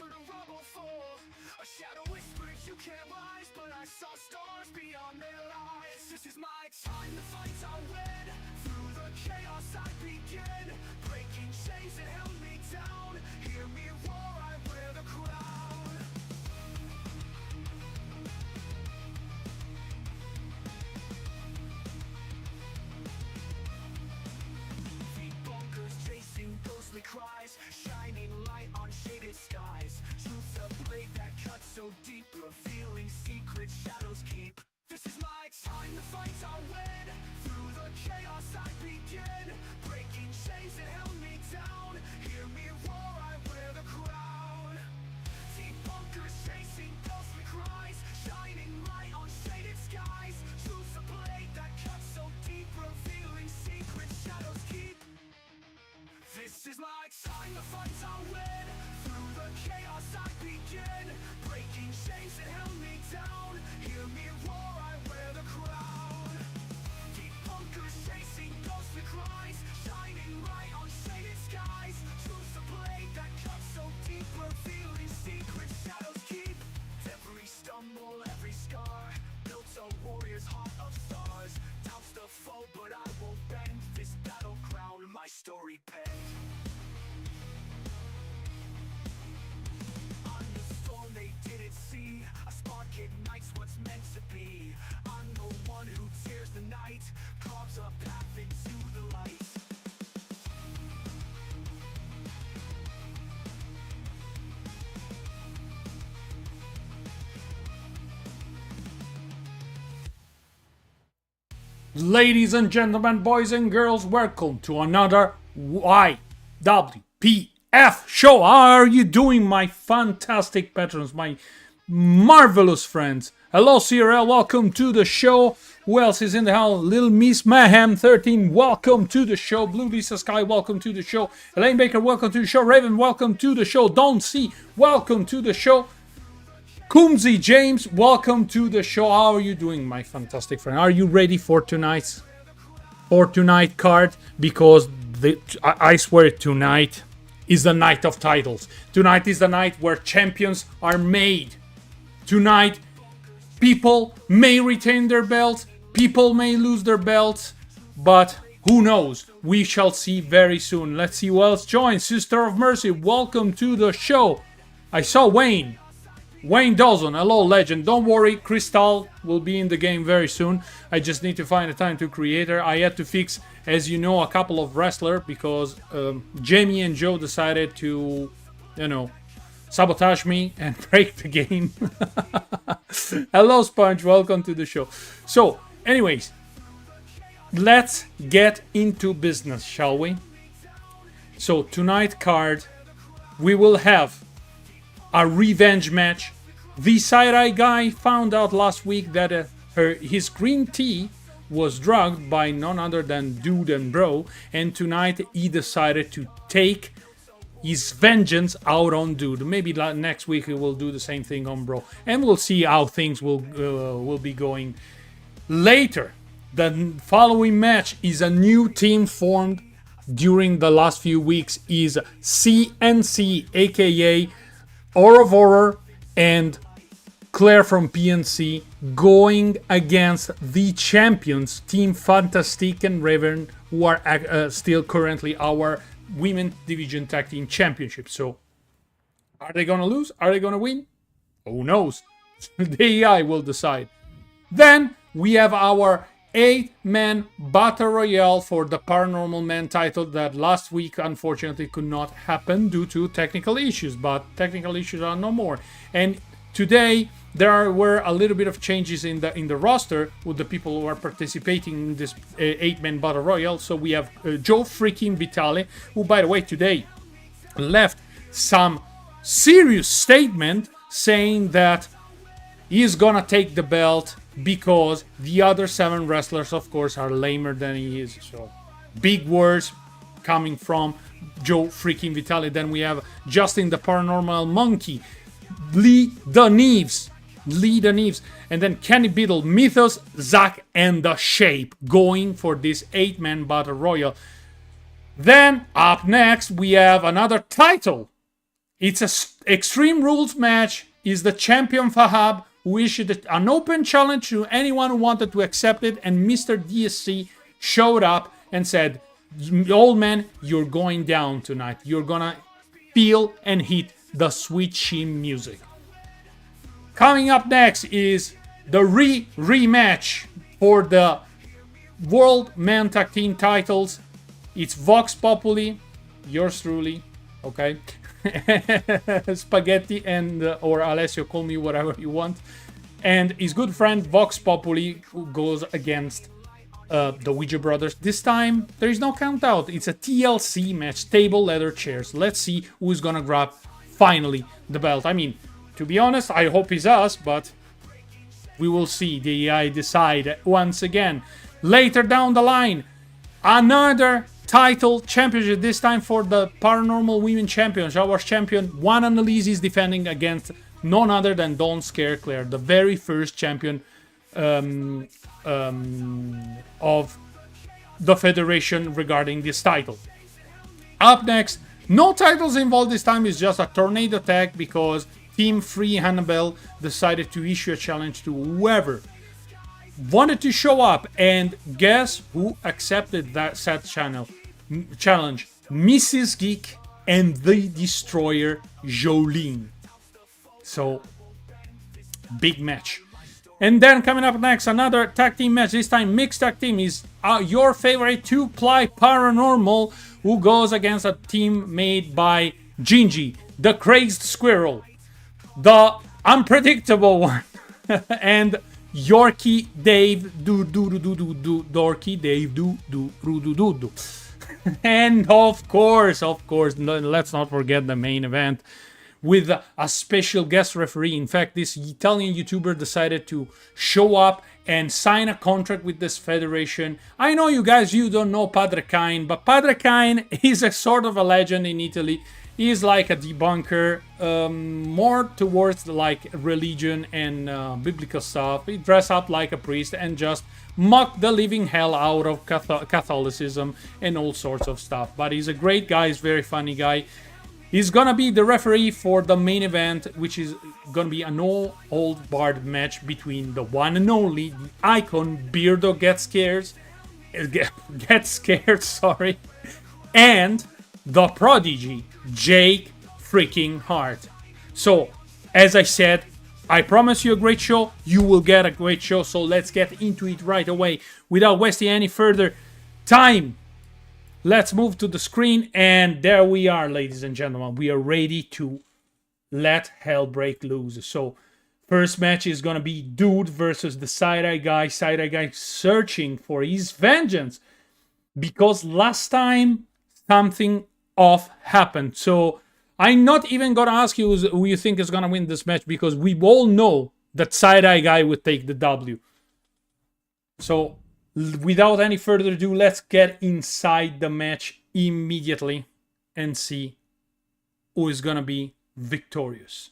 A shadow whispered you can't rise, but I saw stars beyond their lies. This is my time, the fights I'll win. Through the chaos I begin, breaking chains that held me down. Hear me roar, I wear the crown. Deep bunkers chasing ghostly cries, shining light on shaded skies. Truth's a blade that cuts so deep, revealing secret shadows keep. This is my time, the fights I'll win. Through the chaos I begin, breaking chains that held me down. Hear me roar, I wear the crown. Deep bunkers chasing ghostly cries, shining light on shaded skies. Truth's a blade that cuts so deep, revealing secret shadows keep. This is my time, the fights I'll win. Through the chaos I begin, breaking chains that held me down. Hear me roar, I wear the crown. Deep bunkers chasing ghostly cries, shining light on shaded skies. Truth's a blade that cuts so deep, revealing secret shadows keep. Every stumble, every scar, built a warrior's heart of stars. Doubts the foe, but I won't bend. This battle crown, my story penned. On the storm they didn't see, a spark ignites what's meant to be. I'm the one who tears the night, carves a path into the light. Ladies and gentlemen, boys and girls, welcome to another YWPF show. How are you doing, my fantastic patrons, my marvelous friends? Hello, CRL, welcome to the show. Who else is in the house? Little Miss Mayhem 13, welcome to the show. Blue Lisa Sky, welcome to the show. Elaine Baker, welcome to the show. Raven, welcome to the show. Don't See, welcome to the show. Kumzi James, welcome to the show. How are you doing, my fantastic friend? Are you ready for tonight's card? Because I swear tonight is the night of titles. Tonight is the night where champions are made. Tonight, people may retain their belts, people may lose their belts, but who knows? We shall see very soon. Let's see who else joins. Sister of Mercy, welcome to the show. I saw Wayne Dawson, hello legend. Don't worry, Crystal will be in the game very soon. I just need to find a time to create her. I had to fix, as you know, a couple of wrestlers because Jamie and Joe decided to, sabotage me and break the game. Hello Sponge, welcome to the show. So, anyways, let's get into business, shall we? So, tonight's card, we will have a revenge match. The side-eye guy found out last week that his green tea was drugged by none other than Dude and Bro, and tonight he decided to take his vengeance out on Dude. Maybe next week he will do the same thing on Bro, and we'll see how things will be going later. The following match is a new team formed during the last few weeks. Is CNC, aka Aura of Horror and Claire from PNC, going against the champions, Team Fantastique and Raven, who are still currently our Women Division Tag Team Championship. So, are they gonna lose? Are they gonna win? Who knows? The AI will decide. Then, we have our 8-man Battle Royale for the Paranormal Man title that last week unfortunately could not happen due to technical issues, but technical issues are no more. And today there were a little bit of changes in the roster with the people who are participating in this 8-man Battle Royale. So we have Joe freaking Vitale, who by the way today left some serious statement saying that he's gonna take the belt because the other 7 wrestlers, of course, are lamer than he is. So, big words coming from Joe freaking Vitale. Then we have Justin the Paranormal Monkey, Lee the Neves, and then Kenny Beadle, Mythos, Zack, and The Shape going for this 8-man Battle Royal. Then, up next, we have another title It's a Extreme Rules match. Is the champion Fahab, who issued an open challenge to anyone who wanted to accept it, and Mr. DSC showed up and said, old man, you're going down tonight. You're gonna feel and hit the sweet sheen music. Coming up next is the rematch for the World Man Tag Team titles. It's Vox Populi, yours truly, okay? Spaghetti and or Alessio, call me whatever you want, and his good friend Vox Populi, who goes against the Ouija brothers. This time there is no count out. It's a TLC match, table, leather, chairs. Let's see who's gonna grab finally the belt. I mean, to be honest, I hope it's us, but we will see. The AI decide once again. Later down the line, another title championship, this time for the Paranormal Women Champions. Our champion, one Analise, is defending against none other than Dawn Scare Claire, the very first champion of the Federation regarding this title. Up next, no titles involved this time, it's just a tornado tag because Team Free Hannibal decided to issue a challenge to whoever wanted to show up, and guess who accepted that said challenge? Mrs. Geek and the Destroyer Jolene. So, big match. And then coming up next, another tag team match. This time mixed tag team is your favorite two-ply Paranormal, who goes against a team made by Gingy, the Crazed Squirrel, the Unpredictable One, and Yorkie Dave Dorky Dave do. And of course, let's not forget the main event with a special guest referee. In fact, this Italian YouTuber decided to show up and sign a contract with this federation. I know you guys, you don't know Padre Kayn, but Padre Kayn is a sort of a legend in Italy. He's like a debunker, more towards like religion and biblical stuff. He dress up like a priest and just mock the living hell out of Catholicism and all sorts of stuff. But he's a great guy, he's a very funny guy. He's gonna be the referee for the main event, which is gonna be a no-hold-barred match between the one and only, the icon Beardo gets scared, sorry, and the prodigy Jake freaking Hart. So, as I said, I promise you a great show. You will get a great show. So let's get into it right away. Without wasting any further time, let's move to the screen. And there we are, ladies and gentlemen. We are ready to let hell break loose. So, first match is going to be Dude versus the Side-Eye Guy. Side-Eye Guy searching for his vengeance, because last time something off happened. So I'm not even gonna ask you who you think is gonna win this match, because we all know that Side-Eye Guy would take the W. So without any further ado, let's get inside the match immediately and see who is gonna be victorious.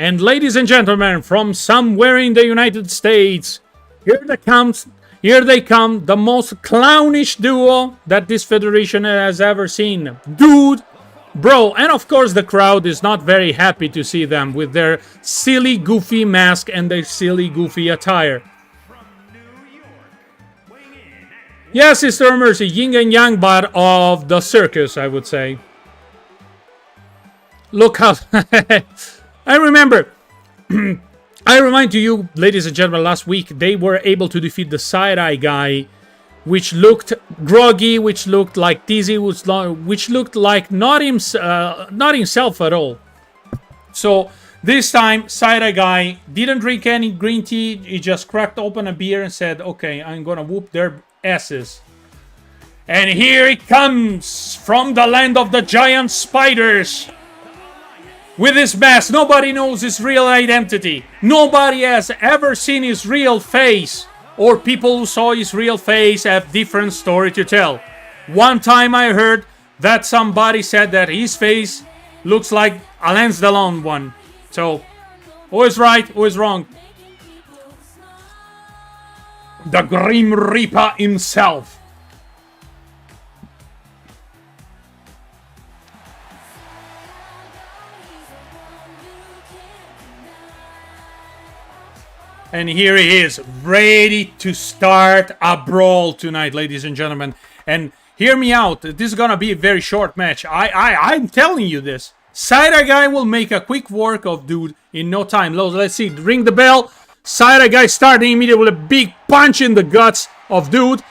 And ladies and gentlemen, from somewhere in the United States, here they come, the most clownish duo that this federation has ever seen. Dude, bro, and of course the crowd is not very happy to see them with their silly, goofy mask and their silly, goofy attire. Yes, Sister Mercy, yin and yang, but of the circus, I would say. Look how... I remember, I remind you, ladies and gentlemen, last week they were able to defeat the Side-Eye Guy, which looked groggy, which looked like dizzy, which looked like not himself at all. So this time, Side-Eye Guy didn't drink any green tea. He just cracked open a beer and said, "Okay, I'm gonna whoop their asses." And here he comes from the land of the giant spiders. With his mask, nobody knows his real identity. Nobody has ever seen his real face. Or people who saw his real face have different story to tell. One time I heard that somebody said that his face looks like Alain Delon one. So, who is right, who is wrong? The Grim Reaper himself. And here he is, ready to start a brawl tonight, ladies and gentlemen. And hear me out, this is gonna be a very short match. I'm telling you this. Side guy will make a quick work of dude in no time. Let's see, ring the bell. Side guy starting immediately with a big punch in the guts of dude.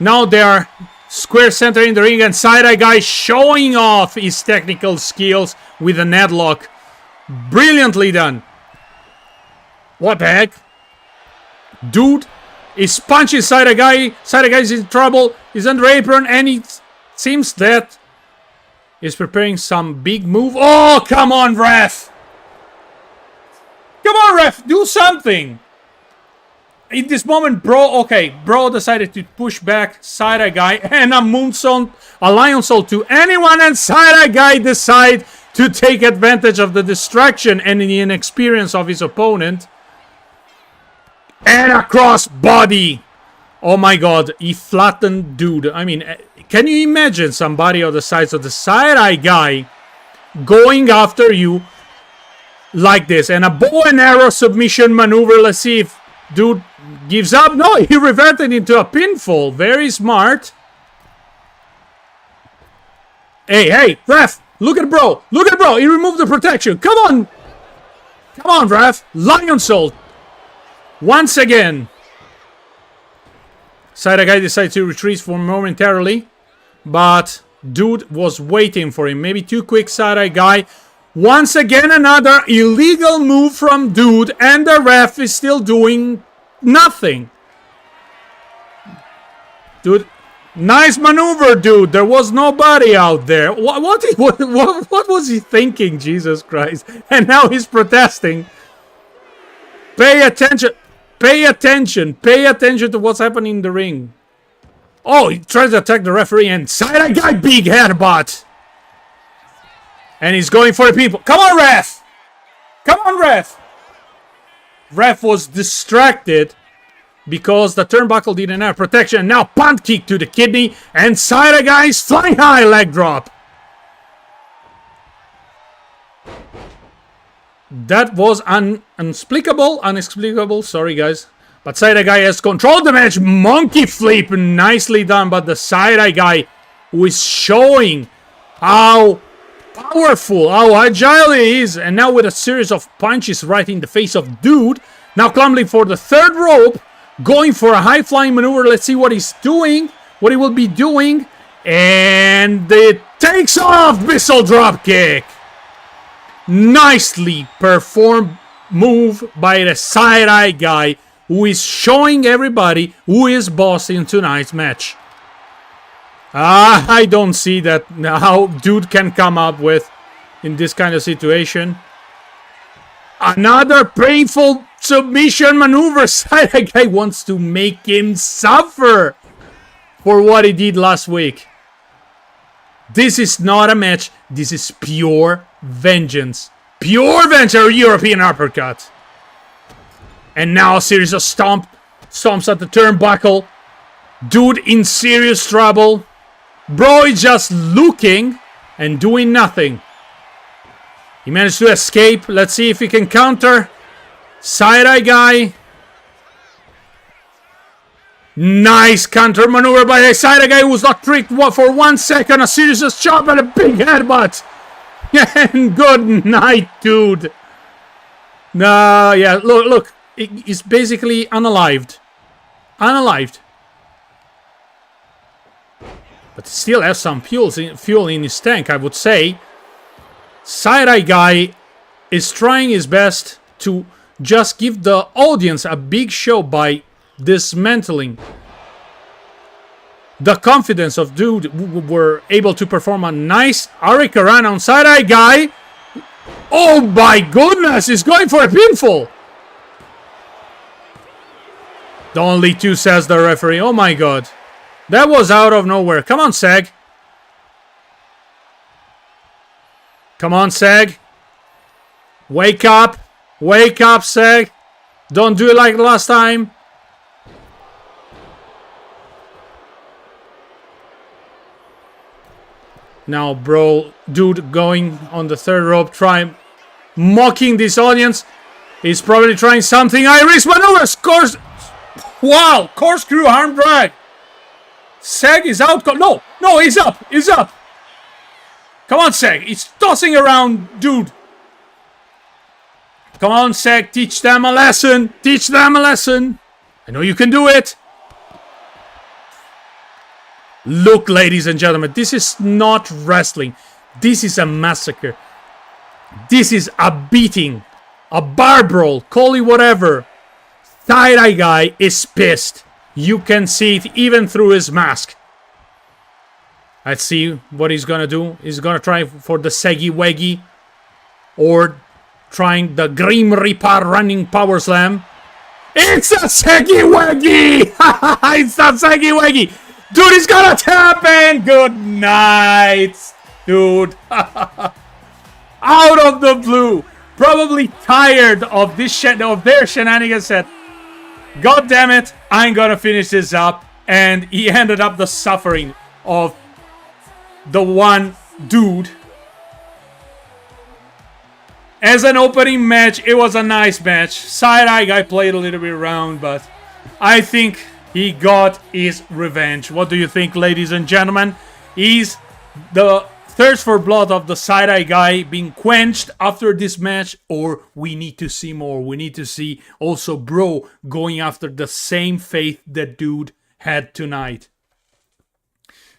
Now they are square center in the ring, and side guy showing off his technical skills with a headlock. Brilliantly done. What the heck? Dude is punching side guy. Side guy is in trouble. He's under apron, and it seems that he's preparing some big move. Oh, come on, ref! Come on, ref! Do something! In this moment, bro decided to push back side guy and a moonsault, a lionsault to anyone, and side guy decide to take advantage of the distraction and the inexperience of his opponent. And a cross body. Oh my god, he flattened dude. I mean, can you imagine somebody on the sides of the side guy going after you like this? And a bow and arrow submission maneuver. Let's see if dude gives up. No, he reverted into a pinfall. Very smart. Hey, ref. Look at bro. Look at bro. He removed the protection. Come on. Come on, ref. Lionsault. Once again. Side guy decided to retreat for momentarily. But dude was waiting for him. Maybe too quick, side guy. Once again, another illegal move from dude. And the ref is still doing nothing. Dude, nice maneuver, dude. There was nobody out there. What was he thinking, Jesus Christ? And now he's protesting. Pay attention. Pay attention. Pay attention to what's happening in the ring. Oh, he tries to attack the referee, and side guy big headbutt. And he's going for the people. Come on, ref. Come on, ref. Ref was distracted because the turnbuckle didn't have protection. Now punt kick to the kidney, and side guy's flying high leg drop. That was inexplicable. Sorry, guys. But side guy has controlled the match. Monkey flip, nicely done. But the side guy who is showing how powerful, how agile he is. And now with a series of punches right in the face of dude. Now clambering for the third rope. Going for a high flying maneuver. Let's see what he's doing. What he will be doing. And it takes off. Missile drop kick. Nicely performed move by the side-eye guy who is showing everybody who is boss in tonight's match. I don't see that how dude can come up with in this kind of situation. Another painful submission maneuver. Side-eye guy wants to make him suffer for what he did last week. This is not a match. This is pure vengeance. Pure vengeance, European uppercut. And now a series of stomps at the turnbuckle. Dude in serious trouble. Bro is just looking and doing nothing. He managed to escape. Let's see if he can counter. Side-eye guy. Nice counter maneuver by a side guy who was not tricked for 1 second. A series of chop and a big headbutt. And good night, dude. Yeah, look. He's basically unalived. Unalived. But still has some fuel in his tank, I would say. Side-eye guy is trying his best to just give the audience a big show by dismantling the confidence of dude who were able to perform a nice Hurricane on side-eye guy. Oh my goodness, he's going for a pinfall. Only two, says the referee. Oh my god. That was out of nowhere. Come on, Sag. Come on, Sag. Wake up. Wake up, Sag. Don't do it like last time. Now, bro, dude going on the third rope, trying, mocking this audience. He's probably trying something. Irish maneuver, scores. Wow, corkscrew arm drag. Seg is out. No, he's up. He's up. Come on, Seg. He's tossing around, dude. Come on, Seg. Teach them a lesson. Teach them a lesson. I know you can do it. Look, ladies and gentlemen, this is not wrestling. This is a massacre. This is a beating. A bar brawl. Call it whatever. Tie-dye guy is pissed. You can see it even through his mask. Let's see what he's gonna do. He's gonna try for the Seggy Weggy. Or trying the Grim Reaper running power slam. It's a Seggy Weggy! It's a Seggy Weggy! Dude, he's gonna tap in! Good night, dude. Out of the blue. Probably tired of this of their shenanigans, said, God damn it, I'm gonna finish this up. And he ended up the suffering of the one dude. As an opening match, it was a nice match. Side-eye guy played a little bit around, but I think he got his revenge. What do you think, ladies and gentlemen? Is the thirst for blood of the side-eye guy being quenched after this match, or we need to see more? We need to see also Bro going after the same faith that dude had tonight.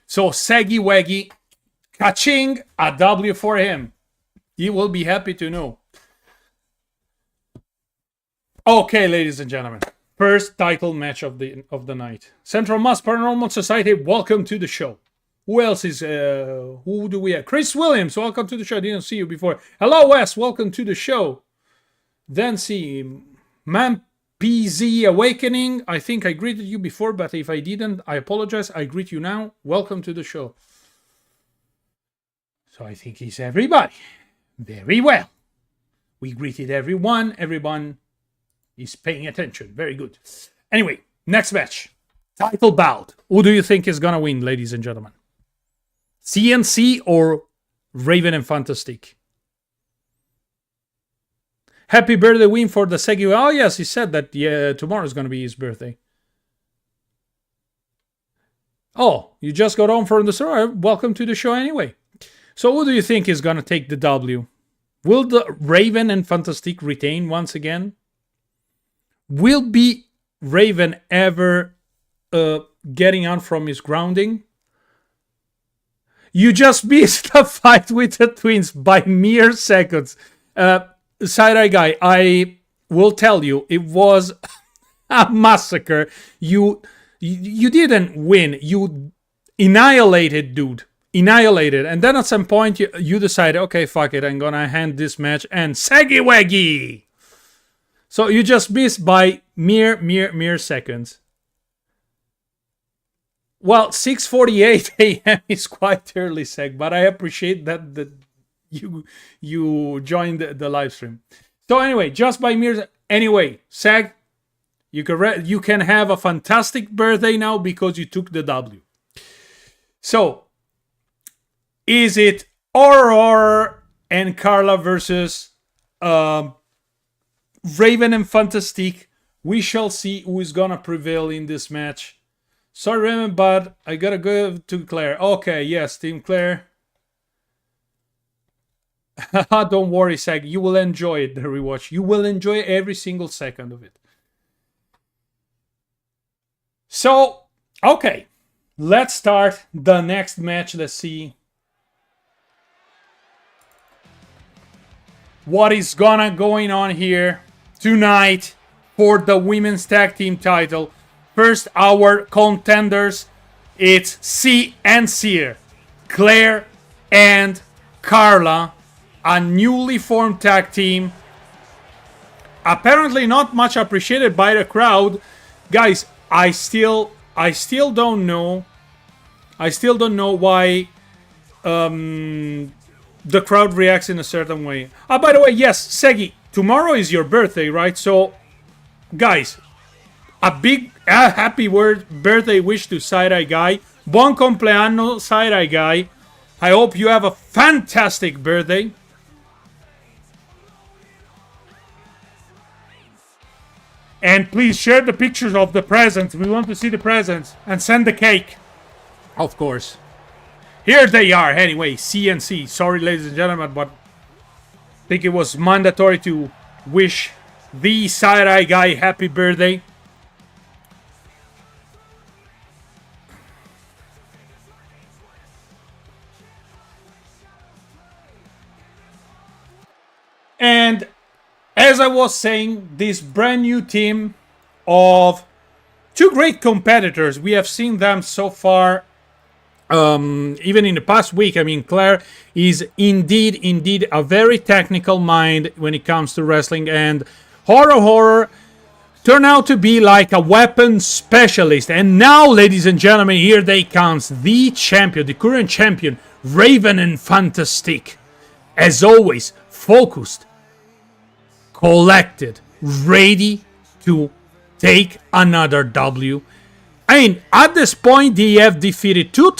So Seggy Weggy, ka-ching, a W for him. You will be happy to know. Okay, ladies and gentlemen. First title match of the night. Central Mass Paranormal Society, welcome to the show. Who else is, who do we have? Chris Williams, welcome to the show. I didn't see you before. Hello, Wes, welcome to the show. Then see, Man PZ Awakening. I think I greeted you before, but if I didn't, I apologize. I greet you now. Welcome to the show. So I think he's everybody. Very well. We greeted everyone. Everyone is paying attention. Very good. Anyway, next match. Title bout. Who do you think is gonna win, ladies and gentlemen? CNC or Raven and Fantastic? Happy birthday win for the Segui. Oh yes, he said that tomorrow is gonna be his birthday. Oh, you just got on from the store. Welcome to the show anyway. So who do you think is gonna take the W? Will the Raven and Fantastic retain once again? Will be Raven ever getting on from his grounding? You just missed a fight with the twins by mere seconds. Side-eye guy, I will tell you, it was a massacre. You didn't win. You annihilated, dude. Annihilated. And then at some point, you decided, okay, fuck it, I'm gonna hand this match and Seggy Weggy! So you just missed by mere seconds. Well, 6:48 a.m. is quite early, Seg, but I appreciate that you joined the live stream. So anyway, just by mere... Anyway, Seg, you can have a fantastic birthday now because you took the W. So, is it Aurora and Carla versus Raven and Fantastic? We shall see who is gonna prevail in this match. Sorry, Raven, but I gotta go to Claire. Okay, yes, Team Claire. Don't worry, Sag. You will enjoy it, the rewatch. You will enjoy every single second of it. So, okay. Let's start the next match. Let's see what is going on here tonight for the women's tag team title. First, our contenders, it's C and Seer, Claire and Carla, a newly formed tag team. Apparently not much appreciated by the crowd. Guys, I still don't know. I still don't know why the crowd reacts in a certain way. By the way, yes, Segi, tomorrow is your birthday, right? So, guys, a big happy birthday wish to Side-Eye Guy. Buon compleanno, Side-Eye Guy. I hope you have a fantastic birthday. And please share the pictures of the presents. We want to see the presents. And send the cake. Of course. Here they are. Anyway, CNC. Sorry, ladies and gentlemen, but I think it was mandatory to wish the side-eye guy happy birthday. And as I was saying, this brand new team of two great competitors. We have seen them so far, even in the past week. I mean, Claire is indeed a very technical mind when it comes to wrestling, and horror turned out to be like a weapon specialist. And now, ladies and gentlemen, here they comes, the champion, the current champion, Raven and Fantastic. As always, focused, collected, ready to take another W. I mean, at this point, they have defeated one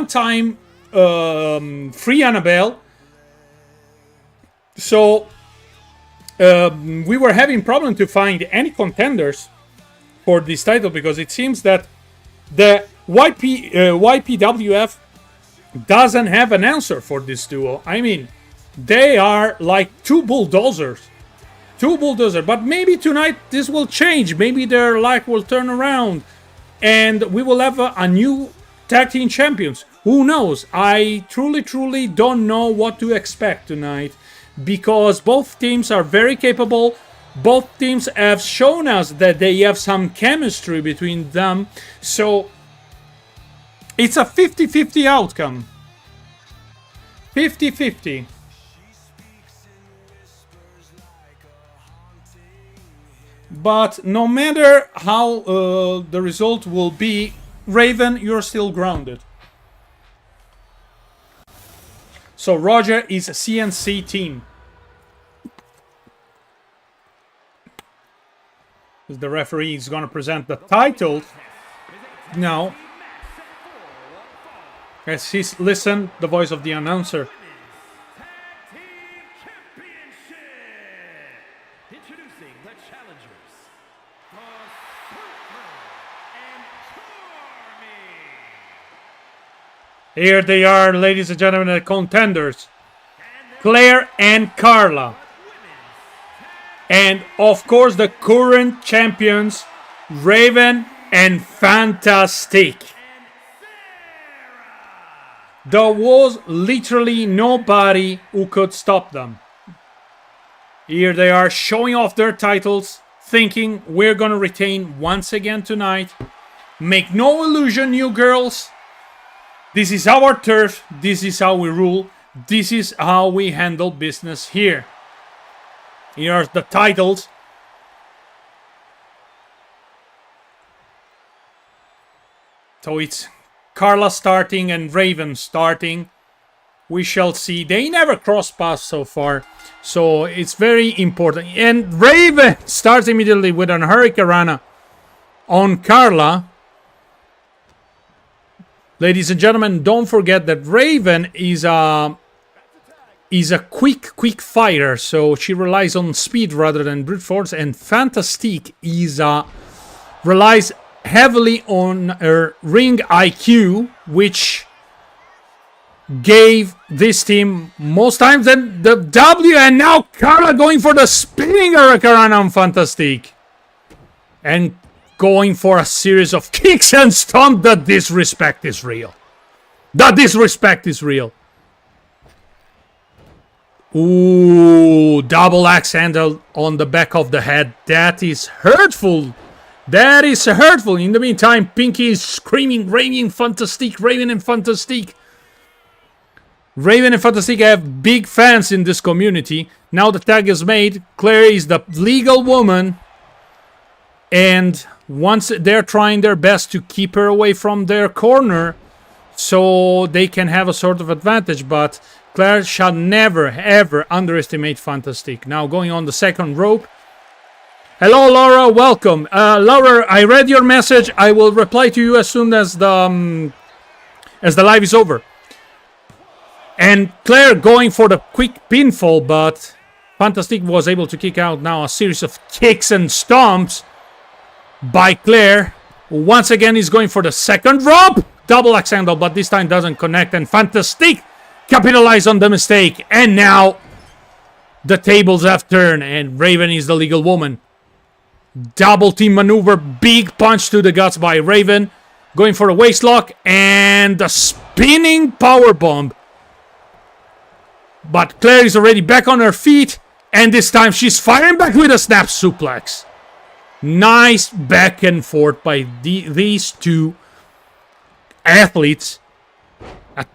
time Free Annabelle. So we were having problem to find any contenders for this title, because it seems that the YPWF doesn't have an answer for this duo. I mean, they are like two bulldozers. But maybe tonight this will change. Maybe their luck will turn around and we will have a new tag team champions. Who knows? I truly don't know what to expect tonight, because both teams are very capable. Both teams have shown us that they have some chemistry between them. So it's a 50-50 outcome. 50-50. But no matter how the result will be, Raven, you're still grounded. So Roger is a CNC team. The referee is going to present the title now. As he's listen the voice of the announcer. Here they are, ladies and gentlemen, the contenders. Claire and Carla. And, of course, the current champions, Raven and Fantastic. There was literally nobody who could stop them. Here they are showing off their titles, thinking we're going to retain once again tonight. Make no illusion, you girls. This is our turf, this is how we rule, this is how we handle business here. Here are the titles. So it's Carla starting and Raven starting. We shall see. They never cross paths so far, so it's very important. And Raven starts immediately with an Hurricanrana on Carla. Ladies and gentlemen, don't forget that Raven is a quick fighter, so she relies on speed rather than brute force, and Fantastique relies heavily on her ring IQ, which gave this team most times the W, and now Carla going for the spinning Hurricane on Fantastique. And going for a series of kicks and stomp. The disrespect is real. Ooh, double axe handle on the back of the head. That is hurtful. In the meantime, Pinky is screaming, Raven and Fantastique. Raven and Fantastique have big fans in this community. Now the tag is made. Claire is the legal woman. And once they're trying their best to keep her away from their corner so they can have a sort of advantage, but Claire shall never ever underestimate Fantastique. Now going on the second rope. Hello Laura, welcome. Laura, I read your message. I will reply to you as soon as the as the live is over. And Claire going for the quick pinfall, but Fantastic was able to kick out now a series of kicks and stomps by Claire. Once again, he's going for the second drop. Double axe handle, but this time doesn't connect. And Fantastic capitalized on the mistake. And now the tables have turned, and Raven is the legal woman. Double team maneuver, big punch to the guts by Raven. Going for a waist lock and the spinning power bomb. But Claire is already back on her feet, and this time she's firing back with a snap suplex. Nice back and forth by these two athletes. A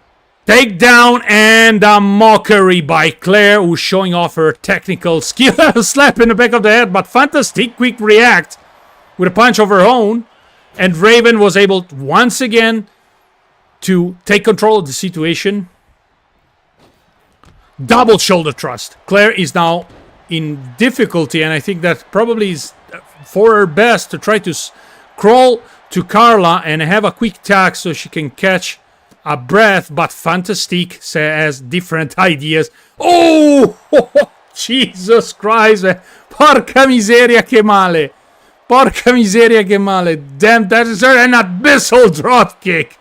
takedown and a mockery by Claire, who's showing off her technical skill. A slap in the back of the head, but Fantastic quick react with a punch of her own. And Raven was able once again to take control of the situation. Double shoulder thrust. Claire is now in difficulty, and I think that probably is for her best to try to crawl to Carla and have a quick tag so she can catch a breath. But Fantastic has different ideas. Oh, Jesus Christ. Porca miseria che male. Porca miseria che male. Damn, that is her. And an abyssal drop kick.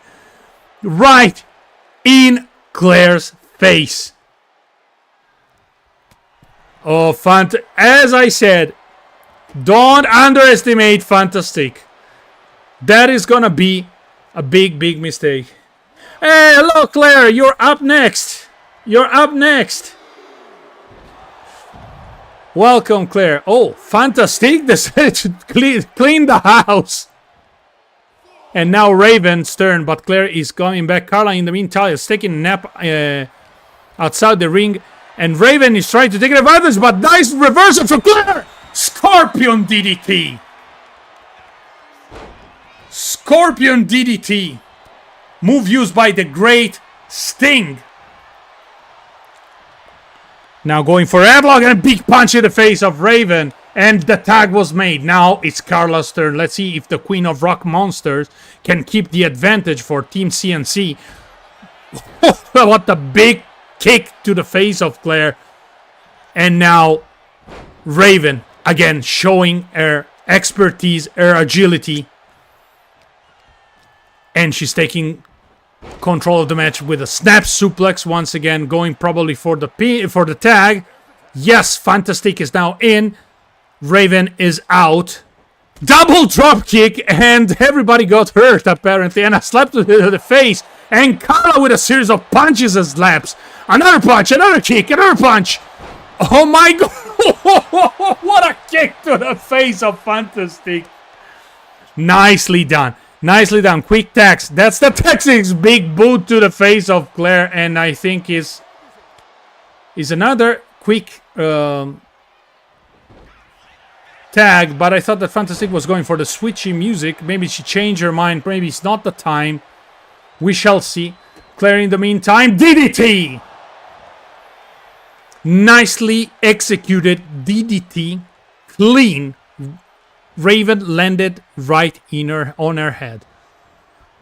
Right in Claire's face. Oh, as I said, don't underestimate Fantastic. That is gonna be a big, big mistake. Hey, hello, Claire. You're up next. You're up next. Welcome, Claire. Oh, Fantastic decided to clean the house. And now Raven's turn, but Claire is coming back. Carla, in the meantime, is taking a nap outside the ring. And Raven is trying to take advantage, but nice reversal from Claire! Scorpion DDT! Scorpion DDT. Move used by the great Sting. Now going for a headlock and a big punch in the face of Raven. And the tag was made. Now it's Carla's turn. Let's see if the Queen of Rock Monsters can keep the advantage for Team CNC. What a big kick to the face of Claire. And now Raven again showing her expertise, her agility. And she's taking control of the match with a snap suplex once again, going probably for the tag. Yes, Fantastic is now in. Raven is out. Double drop kick, and everybody got hurt apparently. And a slap to the face. And Carla with a series of punches and slaps. Another punch, another kick, another punch. Oh my god. What a kick to the face of Fantastic. Nicely done. Nicely done. Quick tags. That's the Texas big boot to the face of Claire. And I think is another quick tag. But I thought that Fantastic was going for the switchy music. Maybe she changed her mind. Maybe it's not the time. We shall see. Claire in the meantime. DDT. Nicely executed DDT. Clean. Raven landed right in on her head.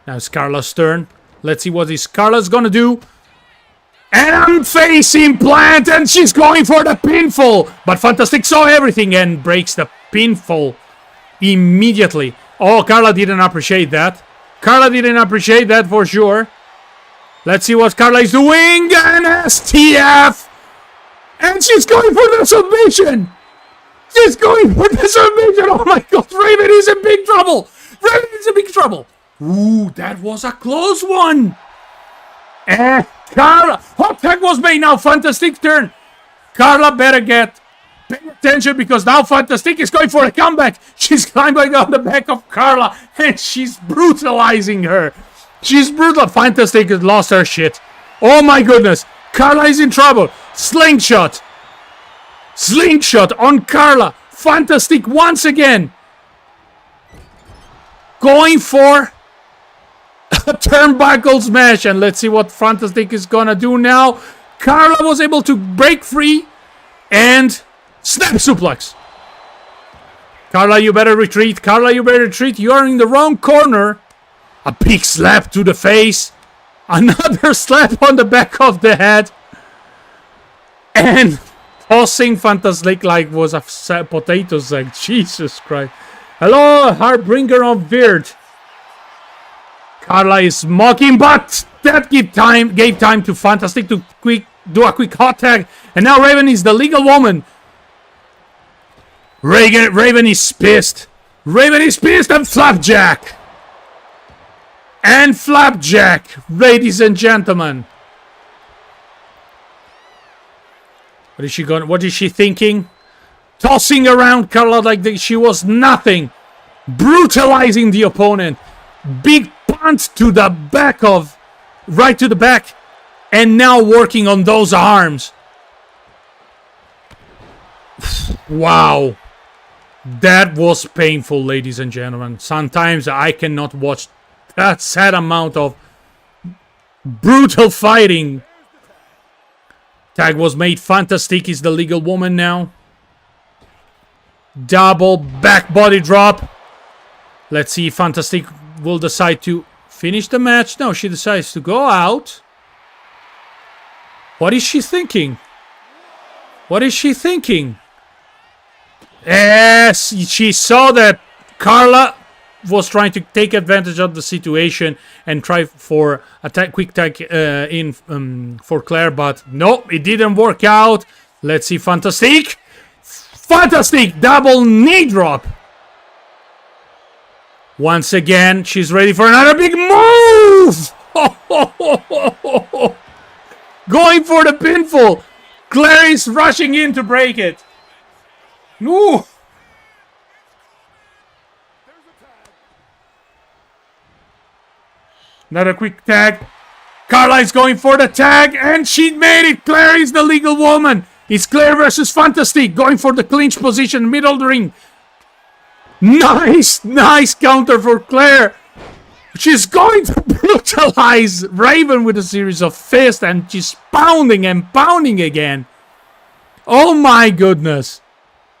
Now it's Carla's turn. Let's see what is Carla's gonna do. And face implant, and she's going for the pinfall. But Fantastic saw everything and breaks the pinfall immediately. Oh, Carla didn't appreciate that. Carla didn't appreciate that for sure. Let's see what Carla is doing. And STF. And she's going for the submission. She's going for the submission. Oh my god. Raven is in big trouble. Raven is in big trouble. Ooh, that was a close one. And Carla. Hot tag was made now. Fantastic turn. Carla better pay attention because now Fantastic is going for a comeback. She's climbing on the back of Carla and she's brutalizing her. She's brutal. Fantastic has lost her shit. Oh my goodness. Carla is in trouble. Slingshot. Slingshot on Carla. Fantastic once again. Going for a turnbuckle smash. And let's see what Fantastic is gonna do now. Carla was able to break free. And snap suplex. Carla, you better retreat. Carla, you better retreat. You are in the wrong corner. A big slap to the face. Another slap on the back of the head. And tossing Fantastic like was a potato sack. Jesus Christ. Hello, Harbinger of Weird. Carla is mocking, but that gave time to Fantastic to do a quick hot tag. And now Raven is the legal woman. Raven is pissed. Raven is pissed and Flapjack. And Flapjack, ladies and gentlemen. What is she thinking? Tossing around Carla like she was nothing. Brutalizing the opponent. Big punt to the back of... Right to the back. And now working on those arms. Wow. That was painful, ladies and gentlemen. Sometimes I cannot watch that sad amount of brutal fighting. Tag was made. Fantastic is the legal woman now. Double back body drop. Let's see if Fantastic will decide to finish the match. No, she decides to go out. What is she thinking? What is she thinking? Yes, she saw that Carla was trying to take advantage of the situation and try for a quick tag in for Claire, but no, it didn't work out. Let's see Fantastic. Fantastic double knee drop. Once again, she's ready for another big move. Going for the pinfall. Claire is rushing in to break it. No. Another quick tag. Carla is going for the tag, and she made it. Claire is the legal woman. It's Claire versus Fantastic. Going for the clinch position, middle of the ring. Nice counter for Claire. She's going to brutalize Raven with a series of fists, and she's pounding and pounding again. Oh my goodness.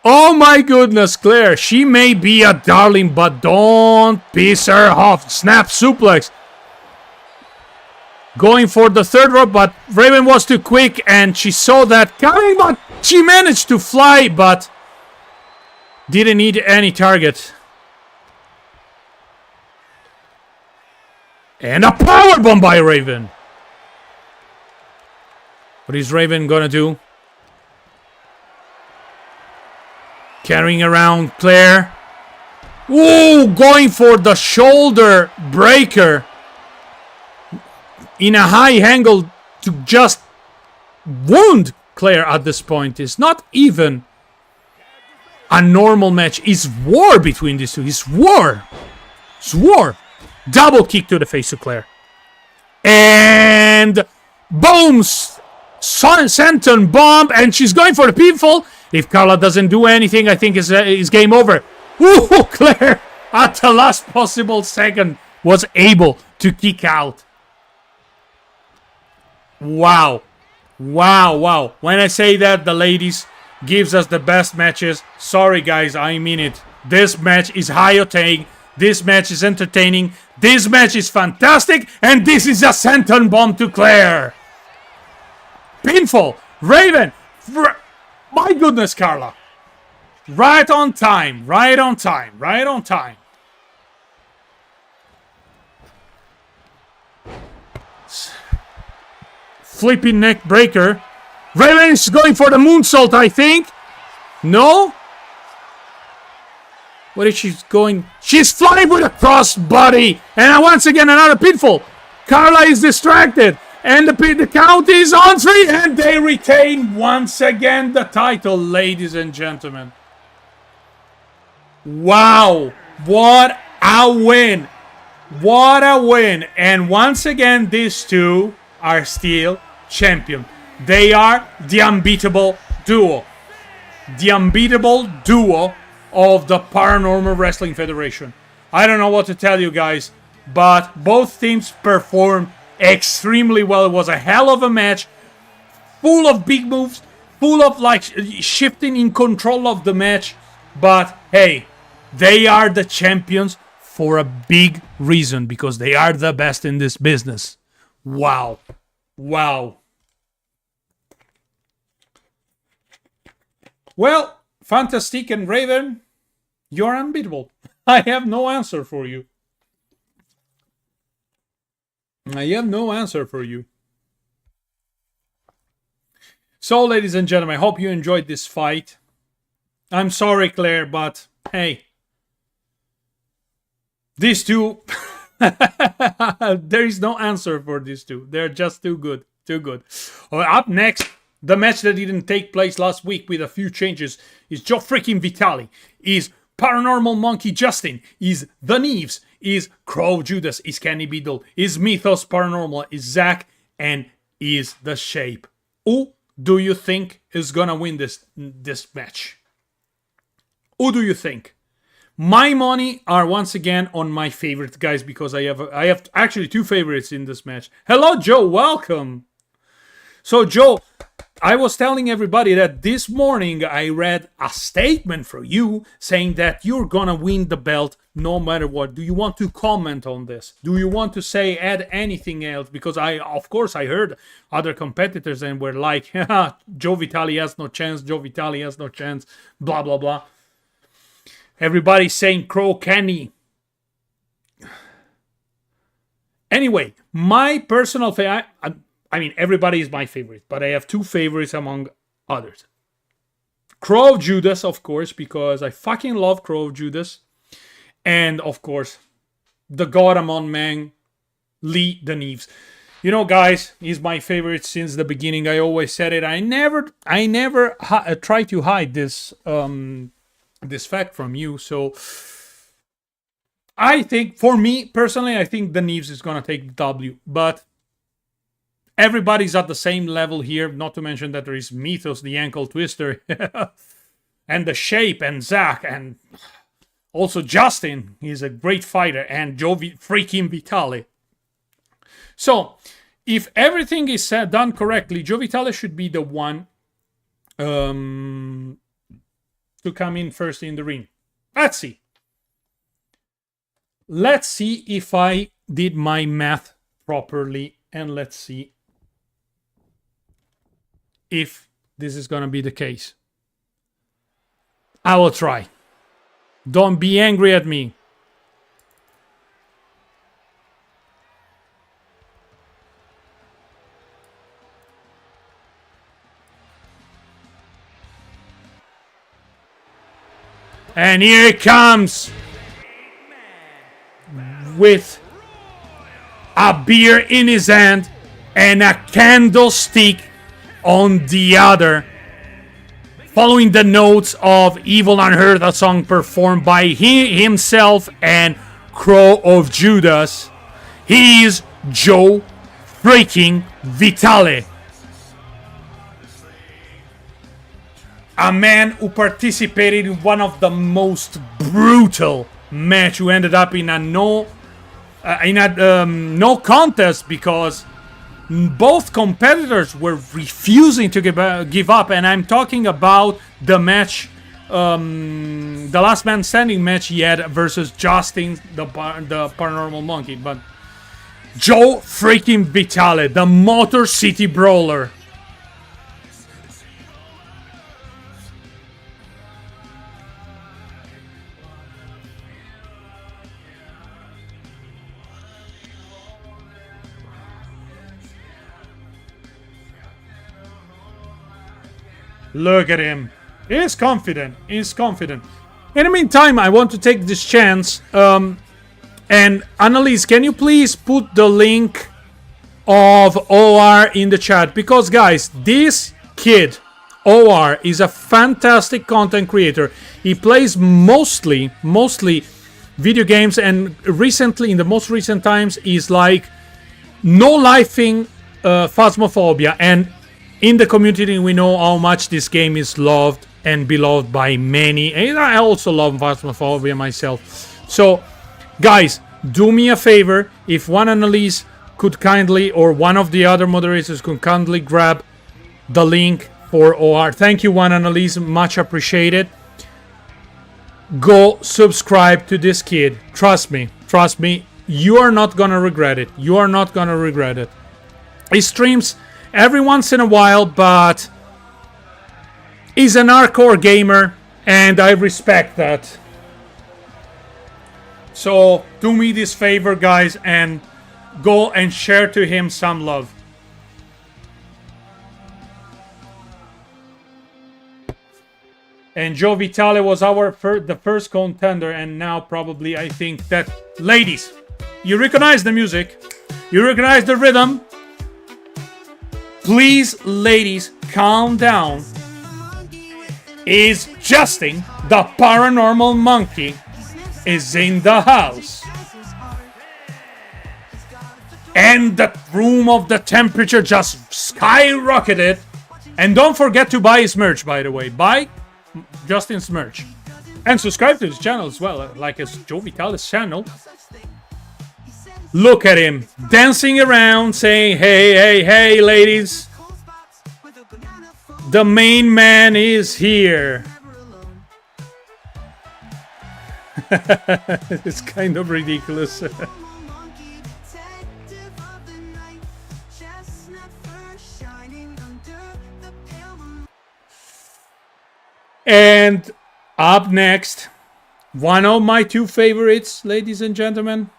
Oh my goodness, Claire. She may be a darling, but don't piss her off. Snap suplex. Going for the third rope, but Raven was too quick, and she saw that coming, but she managed to fly, but didn't need any target. And a powerbomb by Raven. What is Raven gonna do? Carrying around Claire. Ooh, going for the shoulder breaker. In a high angle to just wound Claire at this point. It's not even a normal match. It's war between these two. It's war. It's war. Double kick to the face of Claire. And boom! Senton bomb, and she's going for the pinfall. If Carla doesn't do anything, I think it's game over. Ooh, Claire, at the last possible second, was able to kick out. Wow. Wow. When I say that the ladies gives us the best matches, sorry guys, I mean it. This match is high octane. This match is entertaining. This match is fantastic. And this is a senton bomb to Claire. Pinfall. Raven. My goodness, Carla. Right on time. Right on time. Right on time. Flipping neck breaker. Raven is going for the moonsault, I think. No? What is she going? She's flying with a crossbody. And once again, another pinfall. Carla is distracted. And the count is on 3. And they retain once again the title, ladies and gentlemen. Wow. What a win. What a win. And once again, these two are still champion. They are the unbeatable duo. The unbeatable duo of the Paranormal Wrestling Federation. I don't know what to tell you guys, but both teams performed extremely well. It was a hell of a match, full of big moves, full of like shifting in control of the match. But hey, they are the champions for a big reason, because they are the best in this business. Wow. Wow. Well, Fantastic and Raven, you're unbeatable. I have no answer for you. I have no answer for you. So, ladies and gentlemen, I hope you enjoyed this fight. I'm sorry, Claire, but hey. These two... there is no answer for these two. They're just too good. Too good. Up next, the match that didn't take place last week with a few changes is Joe freaking Vitale, is Paranormal Monkey Justin, is The Neves, is Crow of Judas, is Kenny Beadle, is Mythos Paranormal, is Zach, and is The Shape. Who do you think is gonna win this match? Who do you think? My money are once again on my favorite guys, because I have actually two favorites in this match. Hello, Joe. Welcome. So, Joe, I was telling everybody that this morning I read a statement from you saying that you're gonna win the belt no matter what. Do you want to comment on this? Do you want to add anything else? Because of course, I heard other competitors and were like, Joe Vitale has no chance. Joe Vitale has no chance. Blah, blah, blah. Everybody's saying Crow Kenny. Anyway, my personal favorite, I mean, everybody is my favorite, but I have two favorites among others. Crow of Judas, of course, because I fucking love Crow of Judas. And, of course, the God among men, Lee the Neves. You know, guys, he's my favorite since the beginning. I always said it. I never try to hide this this fact from you. So I think, for me personally, I think the Neves is gonna take the W, but everybody's at the same level here, not to mention that there is Mythos, the ankle twister, and The Shape, and Zach, and also Justin. He's a great fighter, and Joe freaking Vitale. So if everything is done correctly, Joe Vitale should be the one to come in first in the ring. Let's see. Let's see if I did my math properly, and let's see if this is gonna be the case. I will try. Don't be angry at me. And here it comes, with a beer in his hand and a candlestick on the other, following the notes of Evil Unheard, a song performed by himself and Crow of Judas. He is Joe freaking Vitale. A man who participated in one of the most brutal match, who ended up in a no contest because both competitors were refusing to give up, and I'm talking about the match, the last man standing match he had versus Justin, the Paranormal Monkey. But Joe freaking Vitale, the Motor City Brawler. Look at him. He's confident. He's confident. In the meantime, I want to take this chance. And Analise, can you please put the link of OR in the chat? Because, guys, this kid, OR, is a fantastic content creator. He plays mostly video games, and recently, in the most recent times, is like no-lifing Phasmophobia. And in the community, we know how much this game is loved and beloved by many. And I also love Phasmophobia myself. So, guys, do me a favor. If one Analyse could kindly, or one of the other moderators could kindly grab the link for OR. Thank you, one Analyse. Much appreciated. Go subscribe to this kid. Trust me. Trust me. You are not gonna regret it. You are not gonna regret it. He streams every once in a while, but he's an hardcore gamer, and I respect that. So do me this favor, guys, and go and share to him some love. And Joe Vitale was the first contender, and now probably I think that, ladies, you recognize the music, you recognize the rhythm. Please, ladies, calm down. Is Justin, the paranormal monkey, is in the house. And the room of the temperature just skyrocketed. And don't forget to buy his merch, by the way. Buy Justin's merch. And subscribe to his channel as well, like his Joe Vitale's channel. Look at him dancing around, saying, hey, hey, hey, ladies. The main man is here. It's kind of ridiculous. And up next, one of my two favorites, ladies and gentlemen.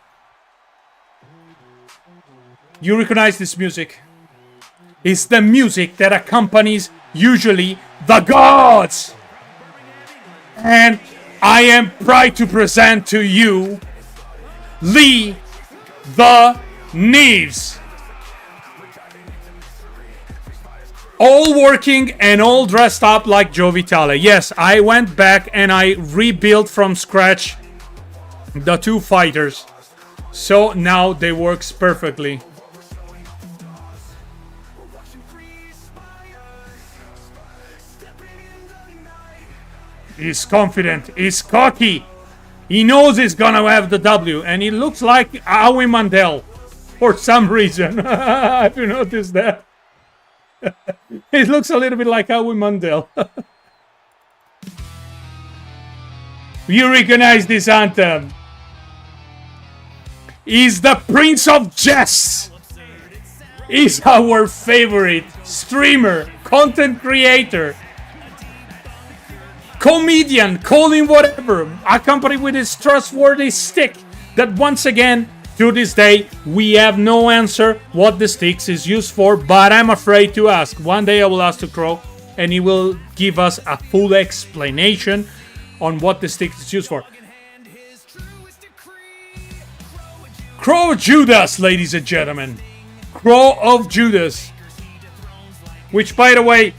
You recognize this music. It's the music that accompanies usually the gods. And I am proud to present to you Lee the Neves. All working and all dressed up like Joe Vitale. Yes, I went back and I rebuilt from scratch the two fighters. So now they works perfectly. He's confident, he's cocky. He knows he's gonna have the W, and he looks like Howie Mandel for some reason. Have you noticed that? He looks a little bit like Howie Mandel. You recognize this anthem? He's the Prince of Jest. He's our favorite streamer, content creator, comedian, call him whatever, accompanied with his trustworthy stick that once again, to this day, we have no answer what the sticks is used for, but I'm afraid to ask. One day I will ask to Crow, and he will give us a full explanation on what the stick is used for. Crow of Judas, ladies and gentlemen. Crow of Judas. Which, by the way,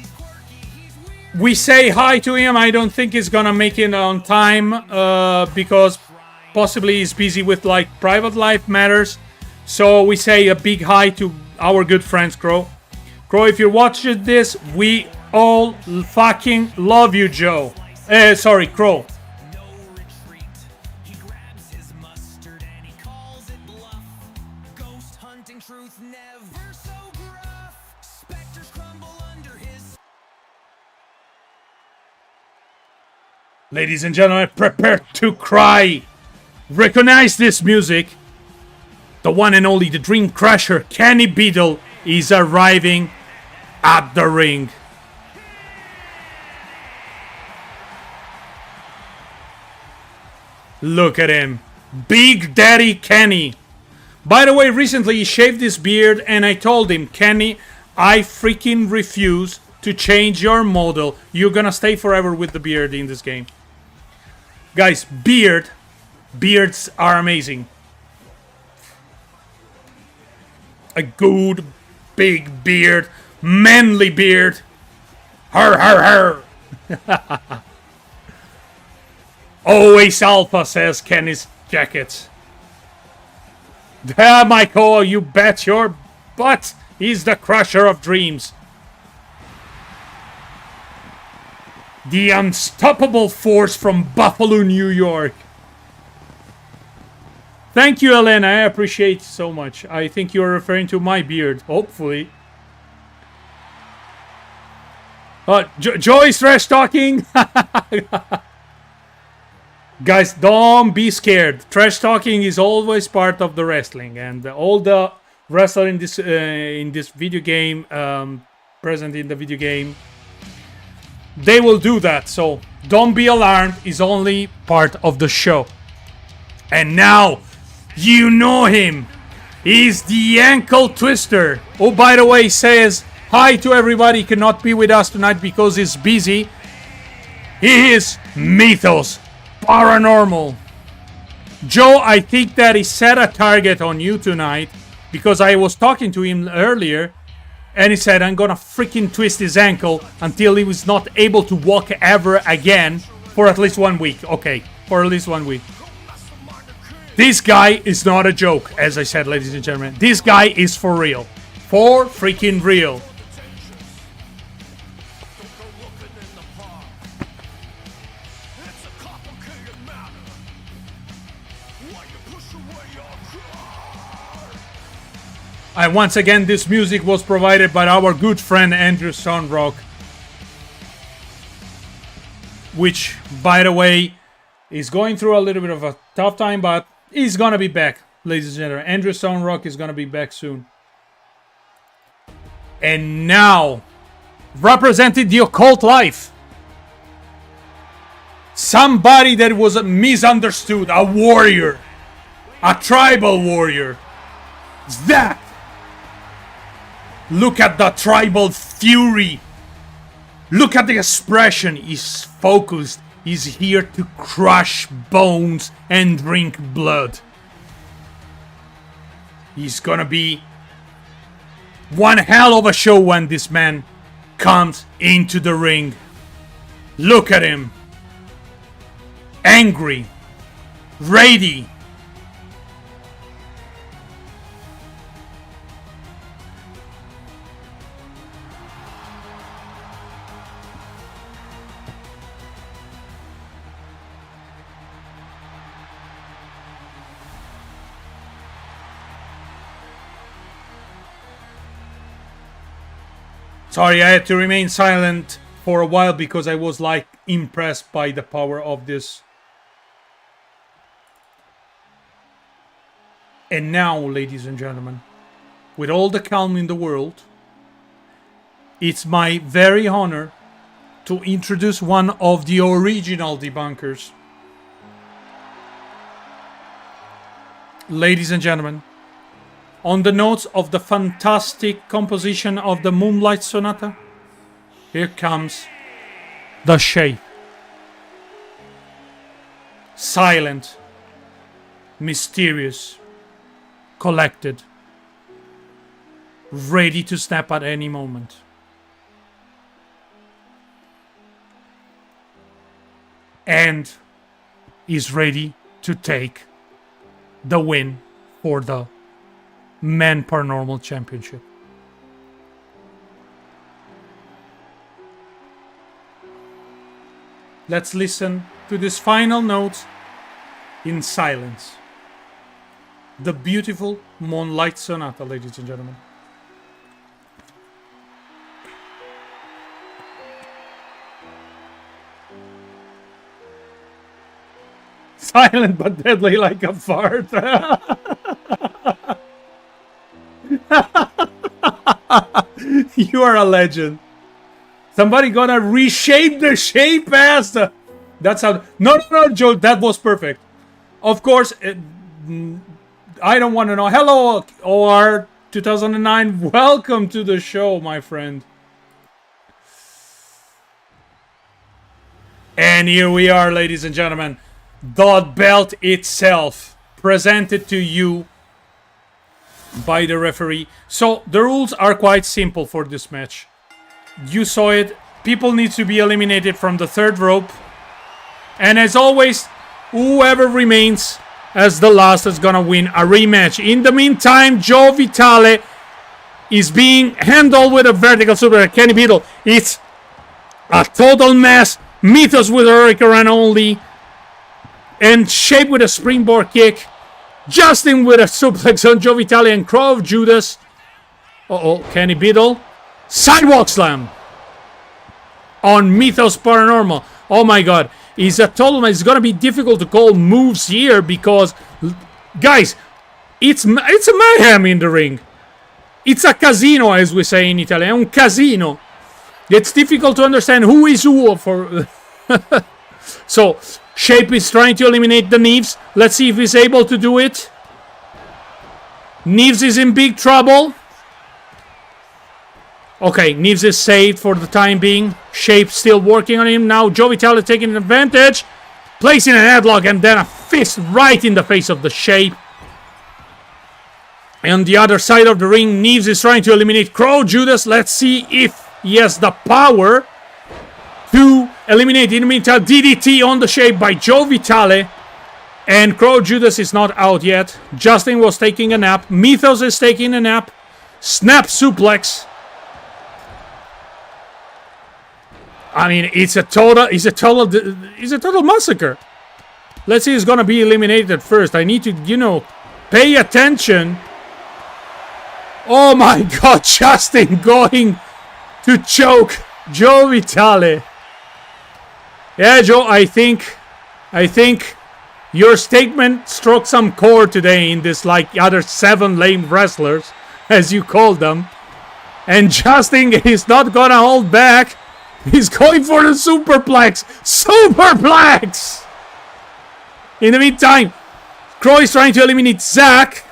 we say hi to him. I don't think he's gonna make it on time because possibly he's busy with like private life matters. So we say a big hi to our good friends, Crow. Crow, if you're watching this, we all fucking love you, Joe. Sorry, Crow. Ladies and gentlemen, prepare to cry. Recognize this music. The one and only, the Dream Crusher, Kenny Beadle, is arriving at the ring. Look at him. Big Daddy Kenny. By the way, recently he shaved his beard and I told him, Kenny, I freaking refuse to change your model. You're gonna stay forever with the beard in this game. Guys, beards are amazing. A good big beard, manly beard. Har har har. Always alpha, says Kenny's jacket. There, Michael, you bet your butt he's the crusher of dreams. The unstoppable force from Buffalo, New York. Thank you, Elena. I appreciate it so much. I think you're referring to my beard, hopefully. Joy's trash talking. Guys, don't be scared. Trash talking is always part of the wrestling, and all the wrestler in this video game, present in the video game, they will do that. So don't be alarmed. It's only part of the show. And now you know him. He's the ankle twister. Oh, by the way, says hi to everybody. He cannot be with us tonight because he's busy. He is Mythos Paranormal. Joe, I think that he set a target on you tonight because I was talking to him earlier and he said, I'm gonna freaking twist his ankle until he was not able to walk ever again for at least 1 week. Okay, for at least 1 week. This guy is not a joke, as I said, ladies and gentlemen. This guy is for real. For freaking real. And once again, this music was provided by our good friend Andrew Sonrock, which, by the way, is going through a little bit of a tough time, but he's gonna be back, ladies and gentlemen. Andrew Sonrock is gonna be back soon. And now, representing the occult life, somebody that was misunderstood, a warrior, a tribal warrior. It's that. Look at the tribal fury. Look at the expression. He's focused. He's here to crush bones and drink blood. He's gonna be one hell of a show when this man comes into the ring. Look at him. Angry. Ready. Sorry, I had to remain silent for a while because I was like impressed by the power of this. And now, ladies and gentlemen, with all the calm in the world, it's my very honor to introduce one of the original debunkers. Ladies and gentlemen, on the notes of the fantastic composition of the Moonlight Sonata, here comes the shape. Silent, mysterious, collected, ready to snap at any moment. And is ready to take the win for the Men Paranormal Championship. Let's listen to this final note in silence. The beautiful Moonlight Sonata, ladies and gentlemen. Silent but deadly like a fart. You are a legend. Somebody gonna reshape the shape faster. That's how. No, Joe. That was perfect. Of course, I don't want to know. Hello, OR 2009. Welcome to the show, my friend. And here we are, ladies and gentlemen. The belt itself presented to you by the referee. So the rules are quite simple for this match. You saw it. People need to be eliminated from the third rope. And as always, whoever remains as the last is gonna win a rematch. In the meantime, Joe Vitale is being handled with a vertical super. Kenny Beadle. It's a total mess. Mythos with a Hurricane only. And Shape with a springboard kick. Justin with a suplex on Joe Vitale and Crow of Judas. Kenny Beadle. Sidewalk slam on Mythos Paranormal. Oh my god. It's a total mess. It's going to be difficult to call moves here because, guys, it's a mayhem in the ring. It's a casino, as we say in Italy. È un casino. It's difficult to understand who is who for... So, Shape is trying to eliminate the Neves. Let's see if he's able to do it. Neves is in big trouble. Okay, Neves is saved for the time being. Shape still working on him. Now Joe Vitale taking advantage. Placing an headlock and then a fist right in the face of the Shape. And on the other side of the ring, Neves is trying to eliminate Crow Judas. Let's see if he has the power to eliminate. In the meantime, DDT on the Shape by Joe Vitale. And Crow Judas is not out yet. Justin was taking a nap. Mythos is taking a nap. Snap suplex. I mean, it's a total massacre. Let's see who's gonna be eliminated first. I need to, you know, pay attention. Oh my God, Justin going to choke Joe Vitale. Yeah, Joe, I think your statement struck some chord today in this, like, other 7 lame wrestlers, as you called them. And Justin is not gonna hold back. He's going for the superplex. Superplex! In the meantime, Crow is trying to eliminate Zach.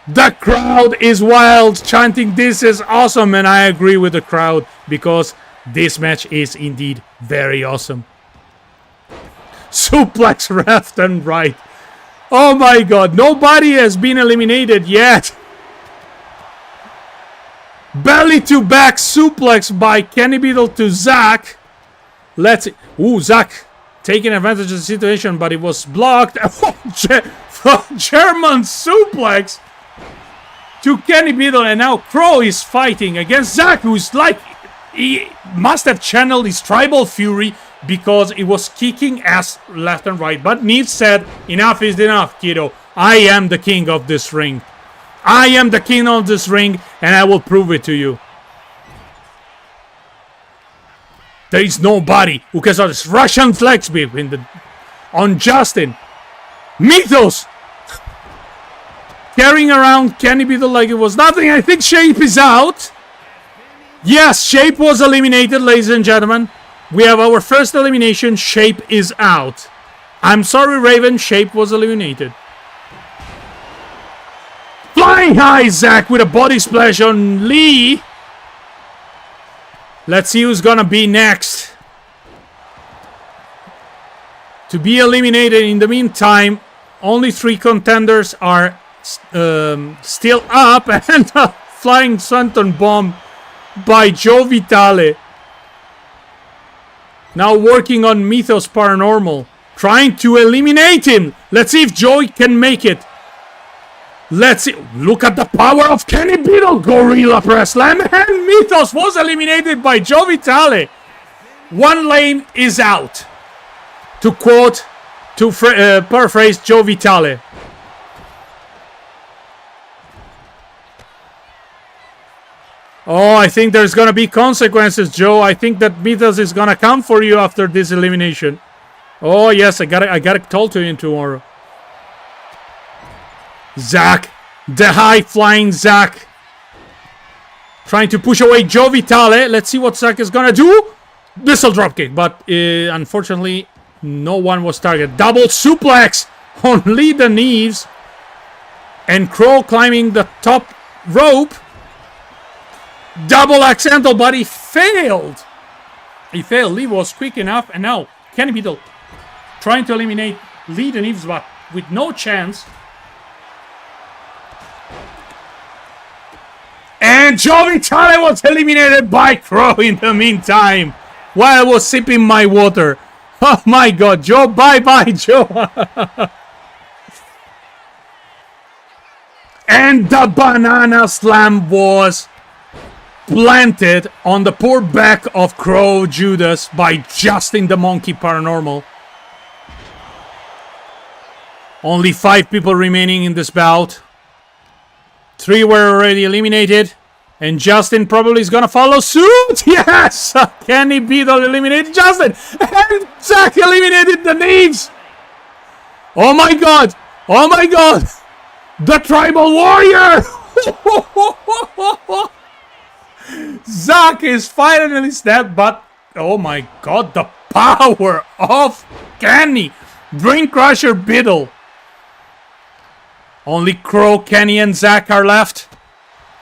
The crowd is wild, chanting, "This is awesome," and I agree with the crowd because this match is indeed very awesome. Suplex left and right. Oh my God, nobody has been eliminated yet. Belly to back suplex by Kenny Beetle to Zach. Let's see. Ooh, Zach taking advantage of the situation, but it was blocked. German suplex to Kenny Beetle, and now Crow is fighting against Zach, who's like, he must have channeled his tribal fury because it was kicking ass left and right. But Neves said, "Enough is enough, kiddo. I am the king of this ring. I am the king of this ring, and I will prove it to you." There is nobody who can start this Russian flex whip on Justin. Mythos carrying around Kenny Beetle like it was nothing. I think Shape is out. Yes, Shape was eliminated, ladies and gentlemen. We have our first elimination. Shape is out. I'm sorry, Raven. Shape was eliminated. Flying high, Zach with a body splash on Lee. Let's see who's gonna be next to be eliminated. In the meantime, only 3 contenders are still up, and a flying Senton bomb by Joe Vitale. Now working on Mythos Paranormal, trying to eliminate him. Let's see if Joey can make it. Let's see. Look at the power of Kenny Beetle. Gorilla Press Slam. And Mythos was eliminated by Joe Vitale. One lane is out. To quote, to paraphrase Joe Vitale. Oh, I think there's gonna be consequences, Joe. I think that Mythos is gonna come for you after this elimination. Oh yes, I gotta talk to him tomorrow. Zach, the high-flying Zach, trying to push away Joe Vitale. Let's see what Zach is gonna do. Missile dropkick, but unfortunately, no one was targeted. Double suplex on Lee the Neves, and Crow climbing the top rope. Double accidental, but he failed. He failed. Lee was quick enough, and now Kenny Beetle trying to eliminate Lee the Neves, but with no chance. And Joe Vitale was eliminated by Crow in the meantime, while I was sipping my water. Oh my God, Joe, bye-bye, Joe. And the banana slam was planted on the poor back of Crow Judas by Justin the Monkey Paranormal. Only 5 people remaining in this bout. 3 were already eliminated. And Justin probably is gonna follow suit. Yes! Kenny Beetle eliminated Justin. And Zach eliminated the Neves. Oh my God! Oh my God! The Tribal Warrior! Zack is finally snapped, but oh my god, the power of Kenny! Brain Crusher Biddle. Only Crow, Kenny, and Zack are left.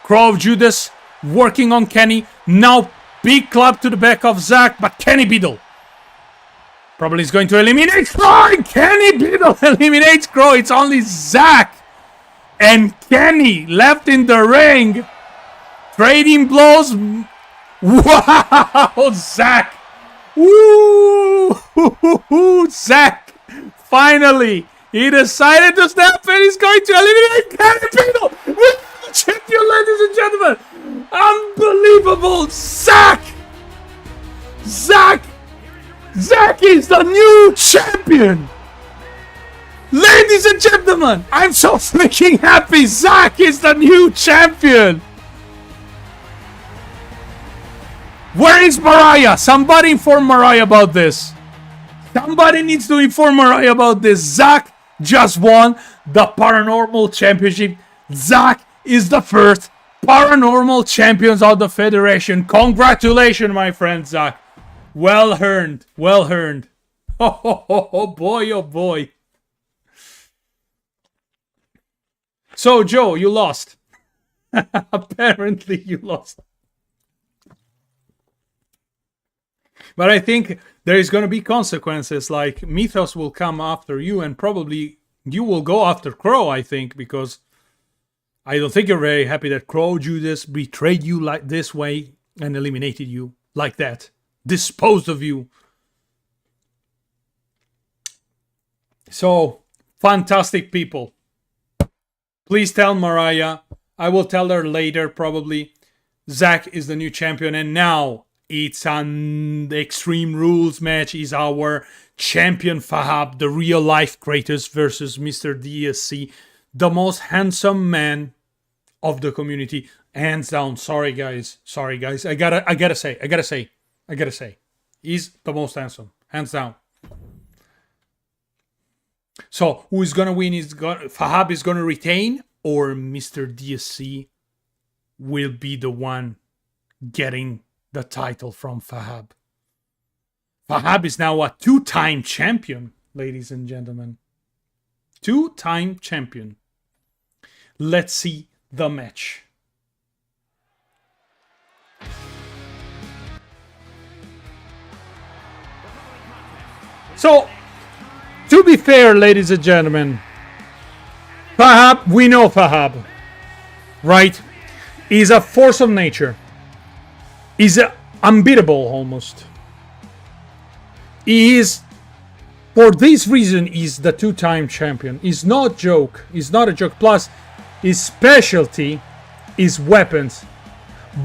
Crow of Judas working on Kenny. Now big club to the back of Zack, but Kenny Biddle probably is going to eliminate Crow. Kenny Biddle eliminates Crow. It's only Zack and Kenny left in the ring. Trading blows. Wow, Zack. Woo! Zack. Finally, he decided to snap and he's going to eliminate Kenny Biddle. Champion, ladies and gentlemen. Unbelievable. Zack. Zack is the new champion. Ladies and gentlemen, I'm so freaking happy. Zack is the new champion. Where is Mariah? Somebody inform Mariah about this. Somebody needs to inform Mariah about this. Zack just won the Paranormal Championship. Zack is the first Paranormal Champions of the Federation. Congratulations, my friend Zack. Well earned. Well earned. Oh boy, oh boy. So, Joe, you lost. Apparently, you lost. But I think there is going to be consequences, like Mythos will come after you and probably you will go after Crow, I think, because I don't think you're very happy that Crow Judas betrayed you like this way and eliminated you like that. Disposed of you. So, fantastic people. Please tell Mariah. I will tell her later, probably. Zack is the new champion, and now it's an Extreme Rules match. Is our champion Fahab, the real life Kratos versus Mr. DSC, the most handsome man of the community, hands down. Sorry guys. I gotta say, he's the most handsome, hands down. So who is gonna win? Fahab is gonna retain, or Mr. DSC will be the one getting the title from Fahab. Fahab is now a two-time champion, ladies and gentlemen. Two-time champion. Let's see the match. So, to be fair, ladies and gentlemen, Fahab, we know Fahab, right? He's a force of nature. He's unbeatable almost. He is, for this reason, he's the two-time champion. He's not joke. He's not a joke. Plus, his specialty is weapons.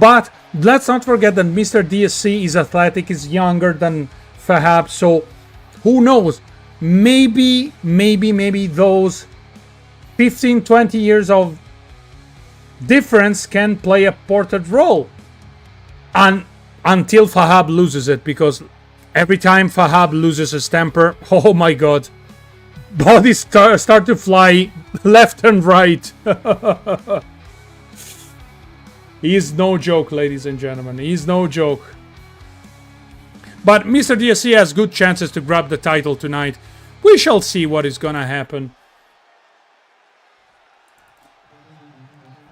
But let's not forget that Mr. DSC is athletic, is younger than Fahab. So, who knows? Maybe those 15, 20 years of difference can play a important role. And until Fahab loses it, because every time Fahab loses his temper, oh my god, bodies start to fly left and right. He is no joke, ladies and gentlemen. He is no joke. But Mr. DSC has good chances to grab the title tonight. We shall see what is gonna happen.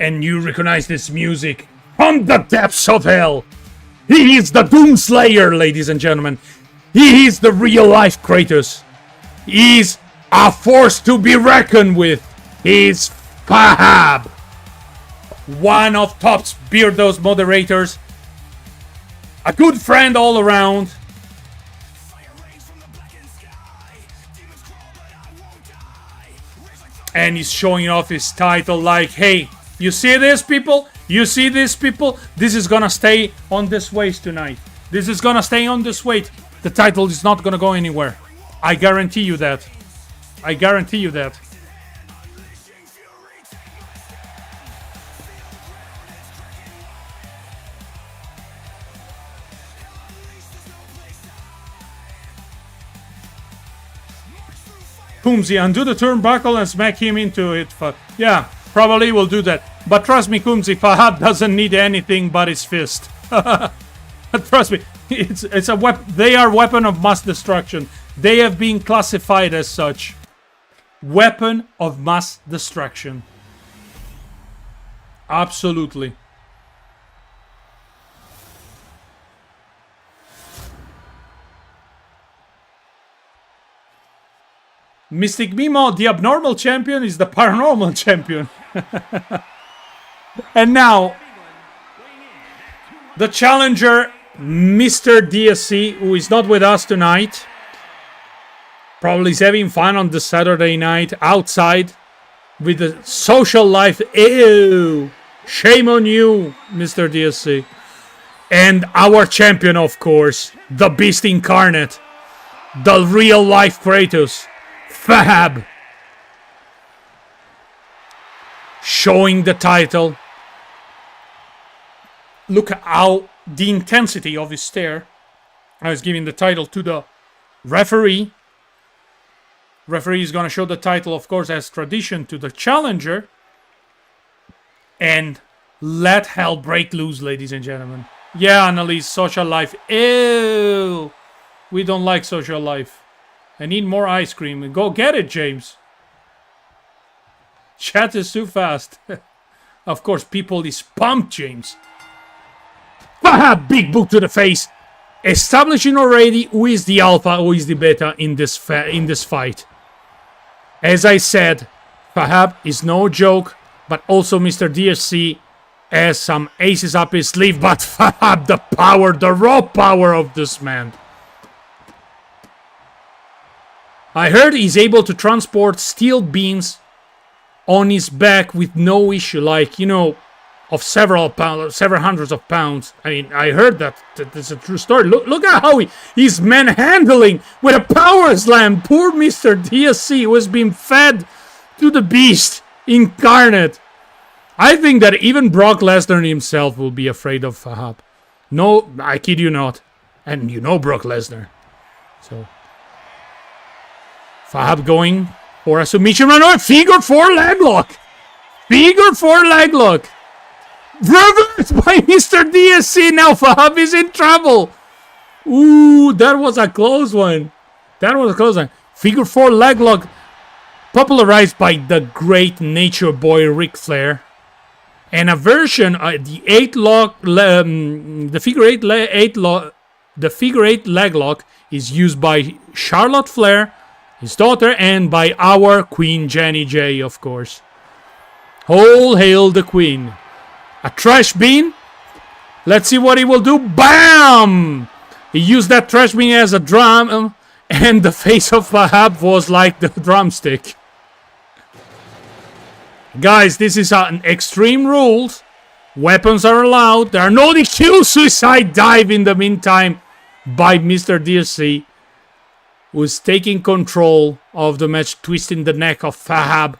And you recognize this music from the depths of hell. He is the Doomslayer, ladies and gentlemen. He is the real-life Kratos. He is a force to be reckoned with. He is Fahab, one of Top's Beardo's moderators. A good friend all around. And he's showing off his title like, hey, you see this, people? You see this, people? This is gonna stay on this waist tonight. This is gonna stay on this weight. The title is not gonna go anywhere. I guarantee you that. I guarantee you that. Poomsy, undo the turnbuckle and smack him into it. Yeah, probably will do that. But trust me, Kumzi, Fahab doesn't need anything but his fist. Trust me, it's a weapon. They are weapon of mass destruction. They have been classified as such. Weapon of mass destruction. Absolutely. Mystic Mimo, the abnormal champion, is the paranormal champion. And now, the challenger, Mr. DSC, who is not with us tonight. Probably is having fun on the Saturday night outside with the social life. Ew! Shame on you, Mr. DSC. And our champion, of course, the beast incarnate, the real life Kratos, Fahab. Showing the title. Look how the intensity of his stare. I was giving the title to the referee. Referee is going to show the title, of course, as tradition, to the challenger. And let hell break loose, ladies and gentlemen. Yeah, Analise, social life. Ew. We don't like social life. I need more ice cream. Go get it, James. Chat is too fast. Of course, people is pumped, James. Fahab, big boot to the face. Establishing already who is the alpha, who is the beta in this fight. As I said, Fahab is no joke, but also Mr. DSC has some aces up his sleeve, but Fahab, the power, the raw power of this man. I heard he's able to transport steel beams on his back with no issue, like, you know, of several hundreds of pounds. I mean, I heard that. That's a true story. Look at how he's manhandling with a power slam. Poor Mr. DSC, who has been fed to the beast incarnate. I think that even Brock Lesnar himself will be afraid of Fahab. No, I kid you not. And you know Brock Lesnar. So, Fahab going for a submission run. Figure 4 leg lock. Figure 4 leg lock. Reversed by Mr. DSC. Now Fahab is in trouble. Ooh, that was a close one. That was a close one. Figure 4 leg lock. Popularized by the great nature boy Ric Flair. And a version, the 8 lock, the figure 8 leg lock is used by Charlotte Flair, his daughter, and by our Queen Jenny J, of course. All hail the Queen. A trash bin. Let's see what he will do. Bam! He used that trash bin as a drum, and the face of Fahab was like the drumstick. Guys, this is an extreme rules. Weapons are allowed. There are no DQ. Suicide dive in the meantime by Mr. DSC, who's taking control of the match, twisting the neck of Fahab,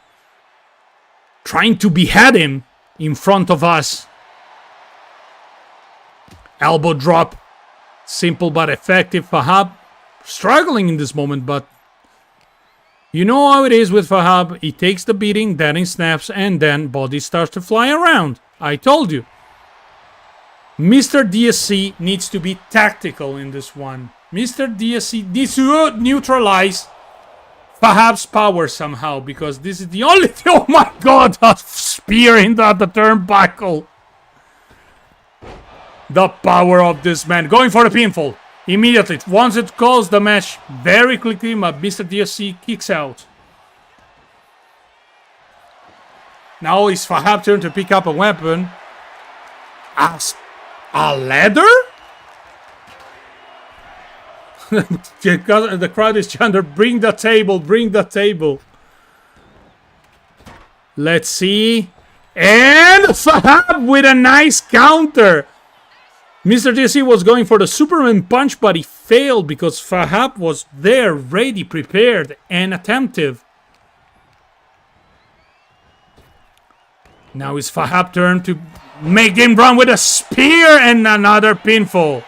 trying to behead him in front of us. Elbow drop. Simple but effective. Fahab struggling in this moment, but you know how it is with Fahab. He takes the beating, then he snaps, and then body starts to fly around. I told you. Mr. DSC needs to be tactical in this one. Mr. DSC needs to neutralize Fahab's power somehow, because this is the only thing. Oh my god, a spear into the turnbuckle. The power of this man. Going for the pinfall. Immediately. Once it calls the match very quickly, Mr. DSC kicks out. Now it's Fahab's turn to pick up a weapon. A ladder? The crowd is chanting, bring the table, bring the table. Let's see. And Fahab with a nice counter. Mr. DSC was going for the Superman punch, but he failed because Fahab was there, ready, prepared, and attentive. Now it's Fahab's turn to make him run with a spear and another pinfall.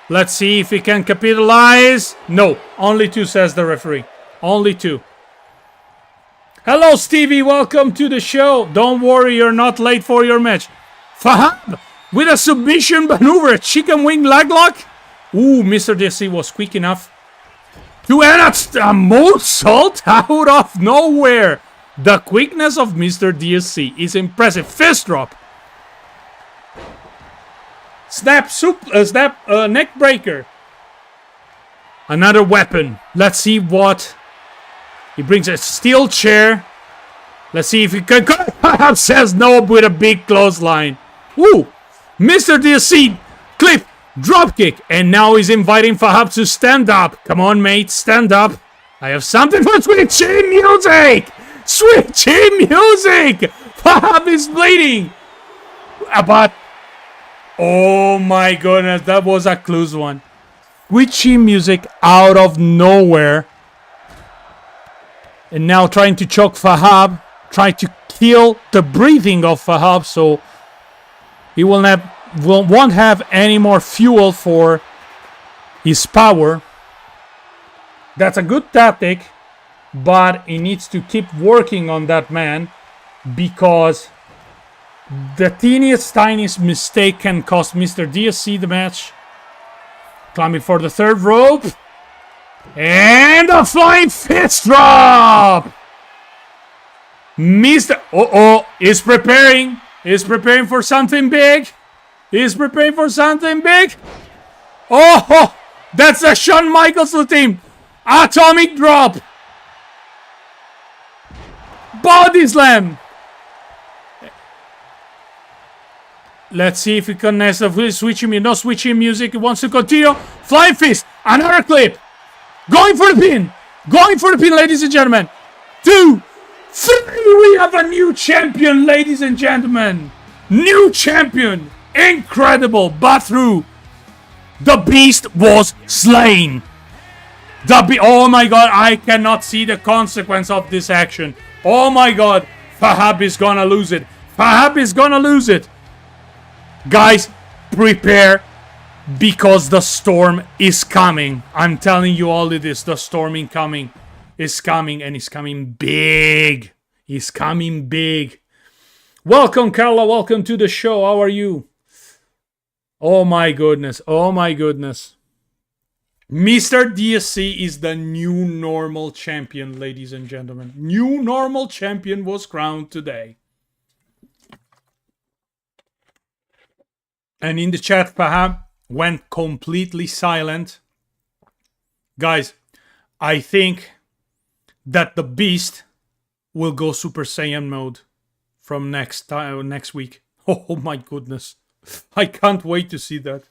Let's see if he can capitalize. No, only 2, says the referee. Only 2. Hello, Stevie. Welcome to the show. Don't worry, you're not late for your match. Fahab with a submission maneuver. Chicken wing leg lock. Ooh, Mr. DC was quick enough to end a moonsault out of nowhere. The quickness of Mr. DSC is impressive. Fist drop. Snap neck breaker. Another weapon. Let's see what he brings. A steel chair. Let's see if he can. Says no with a big clothesline. Woo! Mr. DSC clip drop kick, and now he's inviting Fahab to stand up. Come on, mate, stand up. I have something for switching music. Switching music. Fahab is bleeding. But oh my goodness, that was a close one. Witchy music out of nowhere. And now trying to choke Fahab. Trying to kill the breathing of Fahab. So he won't have any more fuel for his power. That's a good tactic. But he needs to keep working on that man. Because the tiniest mistake can cost Mr. DSC the match. Climbing for the third rope. And a flying fist drop! Mr. He's preparing. He's preparing for something big. He's preparing for something big. Oh, that's a Shawn Michaels routine. Atomic drop. Body slam. Let's see if he can switching me. No switching music. He wants to continue. Flying fist. Another clip. Going for the pin. Going for the pin, ladies and gentlemen. 2, 3. We have a new champion, ladies and gentlemen. New champion. Incredible. But through. The beast was slain. Oh my god. I cannot see the consequence of this action. Oh my god. Fahab is gonna lose it. Fahab is gonna lose it. Guys, prepare, because the storm is coming. I'm telling you all of this. The storm is coming, and it's coming big. It's coming big. Welcome, Carla. Welcome to the show. How are you? Oh my goodness. Oh my goodness. Mr. DSC is the new normal champion, ladies and gentlemen. New normal champion was crowned today. And in the chat, Fahab went completely silent. Guys, I think that the Beast will go Super Saiyan mode from next week. Oh my goodness. I can't wait to see that.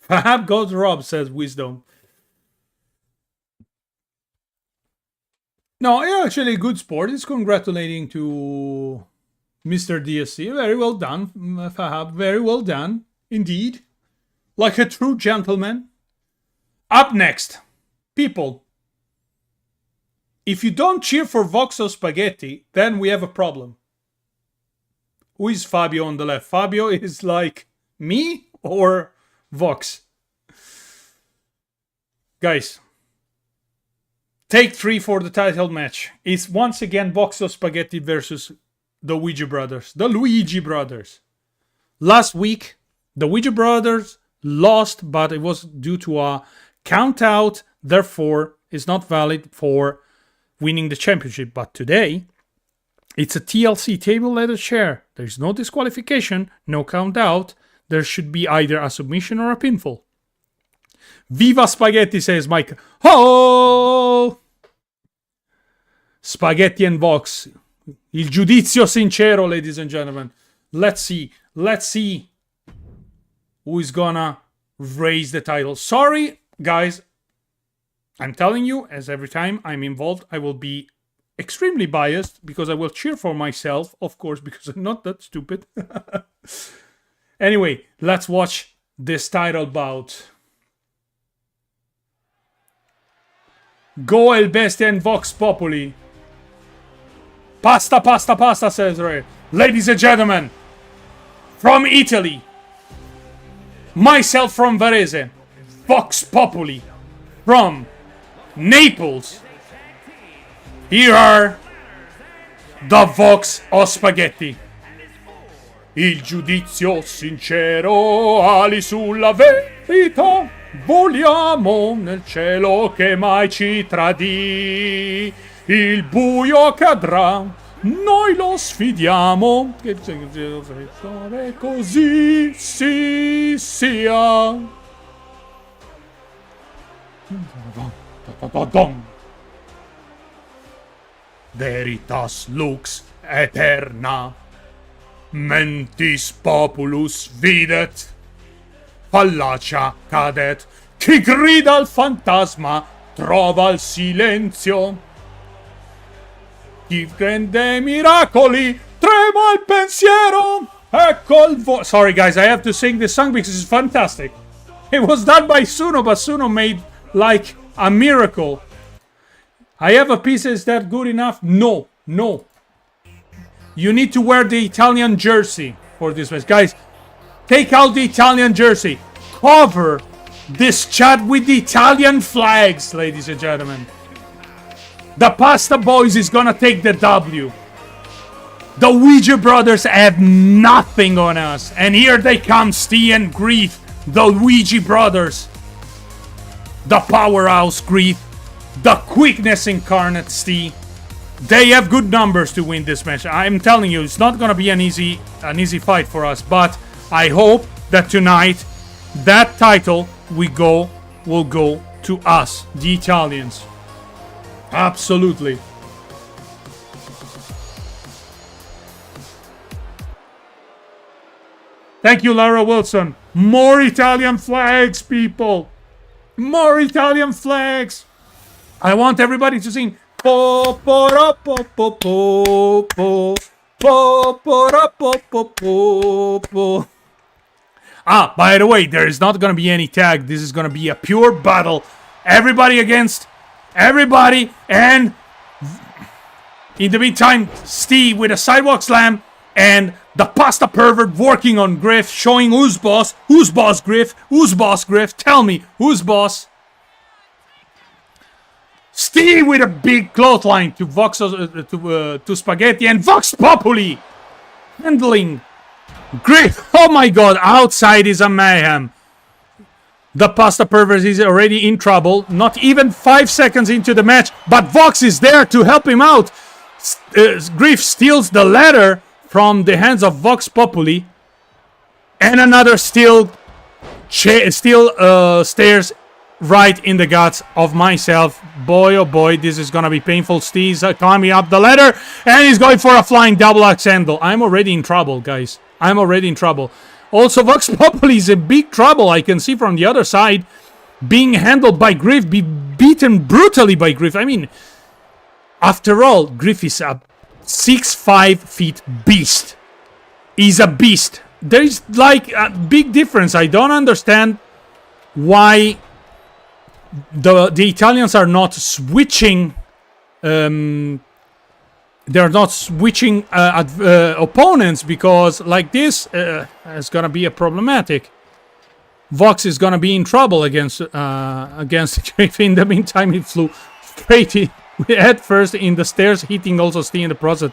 Fahab goes Rob, says Wisdom. No, actually, good sport. It's congratulating to Mr. DSC. Very well done, Fahab. Very well done. Indeed. Like a true gentleman. Up next. People. If you don't cheer for Voxo Spaghetti, then we have a problem. Who is Fabio on the left? Fabio is like me or Vox? Guys. Take 3 for the title match. It's once again Voxo Spaghetti versus the Ouija brothers. The Luigi brothers. Last week, the Ouija brothers lost, but it was due to a count out. Therefore, it's not valid for winning the championship. But today, it's a TLC, table, ladder, chair. There's no disqualification, no count out. There should be either a submission or a pinfall. Viva Spaghetti, says Mike. Ho! Spaghetti and Vox. Il giudizio sincero, ladies and gentlemen. Let's see who is gonna raise the title. Sorry, guys. I'm telling you, as every time I'm involved, I will be extremely biased because I will cheer for myself, of course, because I'm not that stupid. Anyway, let's watch this title bout. Go El Bestia and Vox Populi. Pasta, says Ray. Ladies and gentlemen, from Italy, myself from Varese, Vox Populi, from Naples, here are the Vox o Spaghetti. Il giudizio sincero, ali sulla verità, vogliamo nel cielo che mai ci tradì. Il buio cadrà, noi lo sfidiamo, che così si sia. Veritas lux eterna, mentis populus videt, fallacia cadet, chi grida al fantasma trova il silenzio, chi rende miracoli trema il pensiero, ecco il Sorry guys, I have to sing this song because it's fantastic. It was done by Suno, but Suno made like a miracle. I have a piece, is that good enough? No, no. You need to wear the Italian jersey for this match. Guys, take out the Italian jersey. Cover this chat with the Italian flags, ladies and gentlemen. The Pasta Boys is gonna take the W. The Ouija brothers have nothing on us. And here they come, Steve and Grief. The Ouija brothers. The powerhouse Grief. The quickness incarnate Steve. They have good numbers to win this match. I'm telling you, it's not gonna be an easy fight for us. But I hope that tonight, that title will go to us, the Italians. Absolutely. Thank you, Lara Wilson. More Italian flags, people. More Italian flags. I want everybody to sing. Po po ra po po po po po po ra po po po po. Ah, by the way, there is not gonna be any tag. This is gonna be a pure battle. Everybody against everybody, and in the meantime, Steve with a sidewalk slam, and the pasta pervert working on Griff, showing who's boss. Who's boss, Griff? Who's boss, Griff? Tell me, who's boss? Steve with a big clothesline to Vox to Spaghetti, and Vox Populi handling Griff. Oh my god, outside is a mayhem. The pasta pervert is already in trouble. Not even 5 seconds into the match, but Vox is there to help him out. Griff steals the ladder from the hands of Vox Populi, and another steel stairs right in the guts of myself. Boy, oh boy, this is gonna be painful. Steve's climbing up the ladder, and he's going for a flying double axe handle. I'm already in trouble, guys. I'm already in trouble. Also, Vox Populi is in big trouble. I can see from the other side, being handled by Griff, beaten brutally by Griff. I mean, after all, Griff is a 6'5" feet beast. He's a beast. There is like a big difference. I don't understand why the Italians are not switching. They're not switching opponents, because like this is gonna be a problematic. Vox is gonna be in trouble against Griff. In the meantime, he flew straight in, head first in the stairs, hitting also Steve in the process.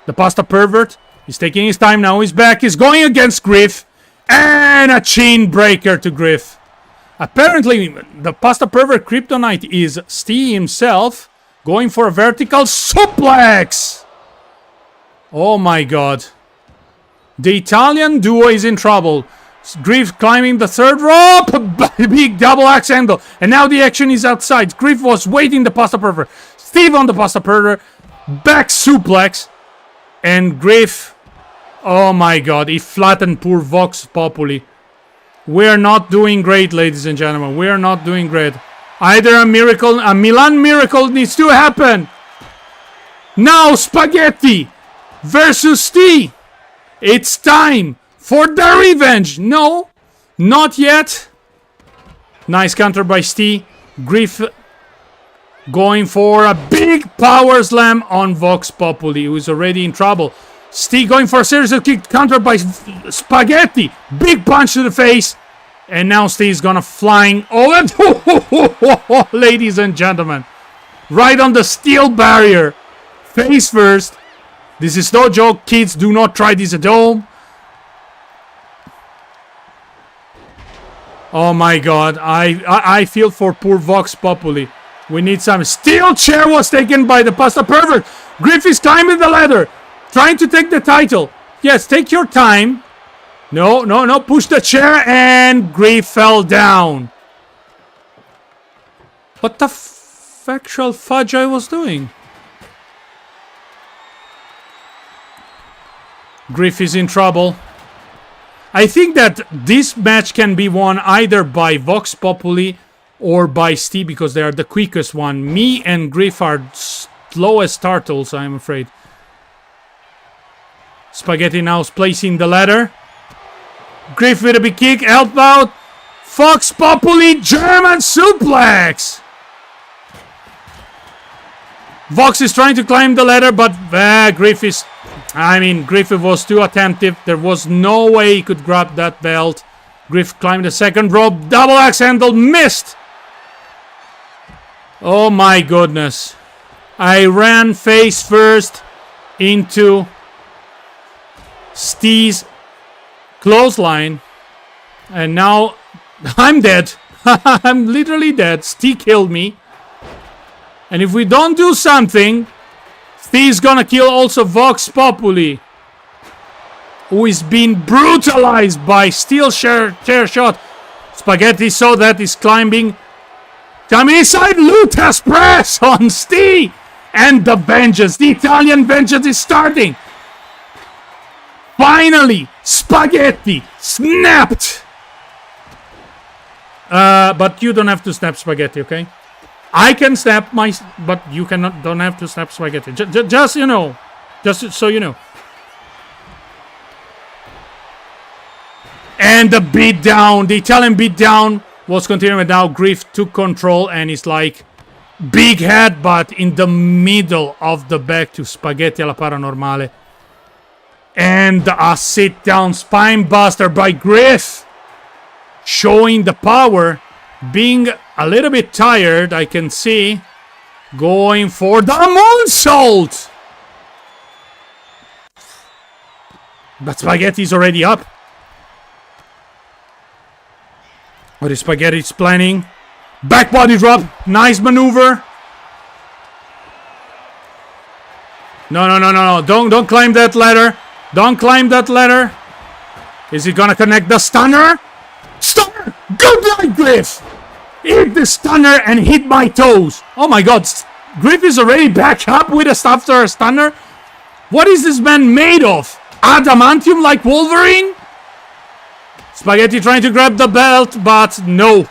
The pasta pervert is taking his time now. He's back. He's going against Griff, and a chain breaker to Griff. Apparently, the pasta pervert kryptonite is Steve himself, going for a vertical suplex. Oh my god. The Italian duo is in trouble. Griff climbing the third rope. Big double axe handle. And now the action is outside. Griff was waiting the pasta pervert. Steve on the pasta pervert. Back suplex. And Griff. Oh my god. He flattened poor Vox Populi. We're not doing great, ladies and gentlemen. We're not doing great. Either a Milan miracle needs to happen. Now Spaghetti versus Steve. It's time for the revenge. No, not yet. Nice counter by Steve. Griff going for a big power slam on Vox Populi, who is already in trouble. Steve going for a series of kick, counter by Spaghetti. Big punch to the face. And now Steve's gonna flying over. Ladies and gentlemen. Right on the steel barrier. Face first. This is no joke, kids. Do not try this at home. Oh my god, I feel for poor Vox Populi. We need some. Steel chair was taken by the pasta pervert. Griff is climbing the ladder, trying to take the title. Yes, take your time. No, no, no, push the chair, and Griff fell down. What the factual fudge I was doing? Griff is in trouble. I think that this match can be won either by Vox Populi or by Steve because they are the quickest one. Me and Griff are slow as turtles, I'm afraid. Spaghetti now is placing the ladder. Griff with a big kick, help out. Vox Populi German suplex. Vox is trying to climb the ladder, but Griff is... Griff was too attentive. There was no way he could grab that belt. Griff climbed the second rope. Double axe handle missed. Oh my goodness. I ran face first into Steve's clothesline. And now I'm dead. I'm literally dead. Steve killed me. And if we don't do something... Steve's gonna kill also Vox Populi, who is being brutalized by steel chair shot. Spaghetti saw that, he's climbing. Coming inside, Luta's press on Steve. And the vengeance, the Italian vengeance is starting. Finally, Spaghetti snapped. But you don't have to snap Spaghetti, okay? I can snap my... But you don't have to snap Spaghetti. Just, you know. Just so you know. And the beatdown. The Italian beatdown was continuing. Now Griff took control and is like... Big headbutt in the middle of the back to Spaghetti alla Paranormale. And a sit-down spine buster by Griff. Showing the power. Being a little bit tired, I can see. Going for the moonsault! But Spaghetti's already up. What is Spaghetti's planning? Back body drop. Nice maneuver. No. Don't climb that ladder. Don't climb that ladder. Is he gonna connect the stunner? Stunner! Good night, Griff! Hit the stunner and hit my toes. Oh my god. Griff is already back up with a after a stunner. What is this man made of? Adamantium like Wolverine? Spaghetti trying to grab the belt, but no.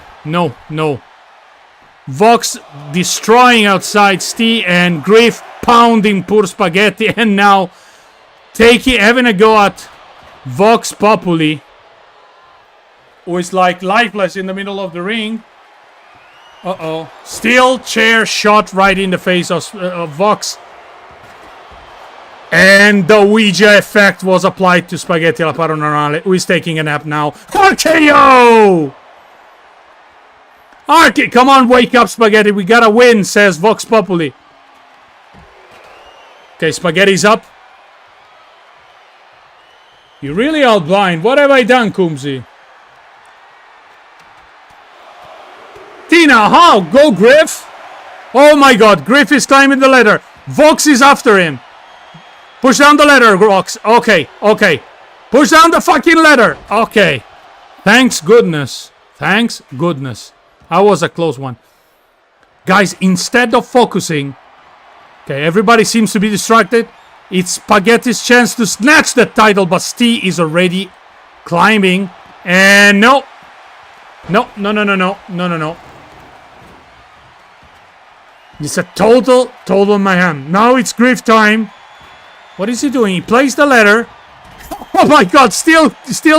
Vox destroying outside Steve and Griff pounding poor Spaghetti, and now having a go at Vox Populi, who is like lifeless in the middle of the ring. Uh-oh. Steel chair shot right in the face of Vox. And the Ouija effect was applied to Spaghetti alla Paranormale, who is taking a nap now. RKO! Come on, wake up, Spaghetti. We gotta win, says Vox Populi. Okay, Spaghetti's up. You really are blind. What have I done, Kumsi? Tina, how? Go, Griff. Oh my god, Griff is climbing the ladder. Vox is after him. Push down the ladder, Vox. Okay. Push down the fucking ladder. Okay. Thanks goodness. That was a close one. Guys, instead of focusing... Okay, everybody seems to be distracted. It's Spaghetti's chance to snatch the title, but Steve is already climbing. And no. No. It's a total mayhem. Now it's Griff time. What is he doing? He placed the ladder. Oh my god, steel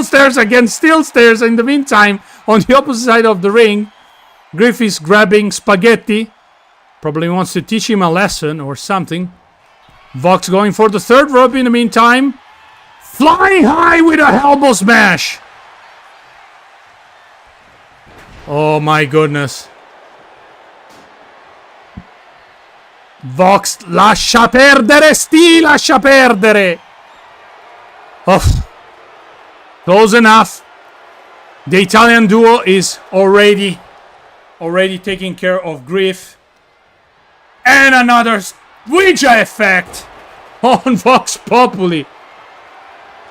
stairs against steel stairs in the meantime. On the opposite side of the ring, Griff is grabbing Spaghetti. Probably wants to teach him a lesson or something. Vox going for the third rope in the meantime. Flying high with a elbow smash. Oh my goodness. Vox, lascia perdere, lascia perdere. Oh, close enough. The Italian duo is already taking care of grief. And another Ouija effect on Vox Populi.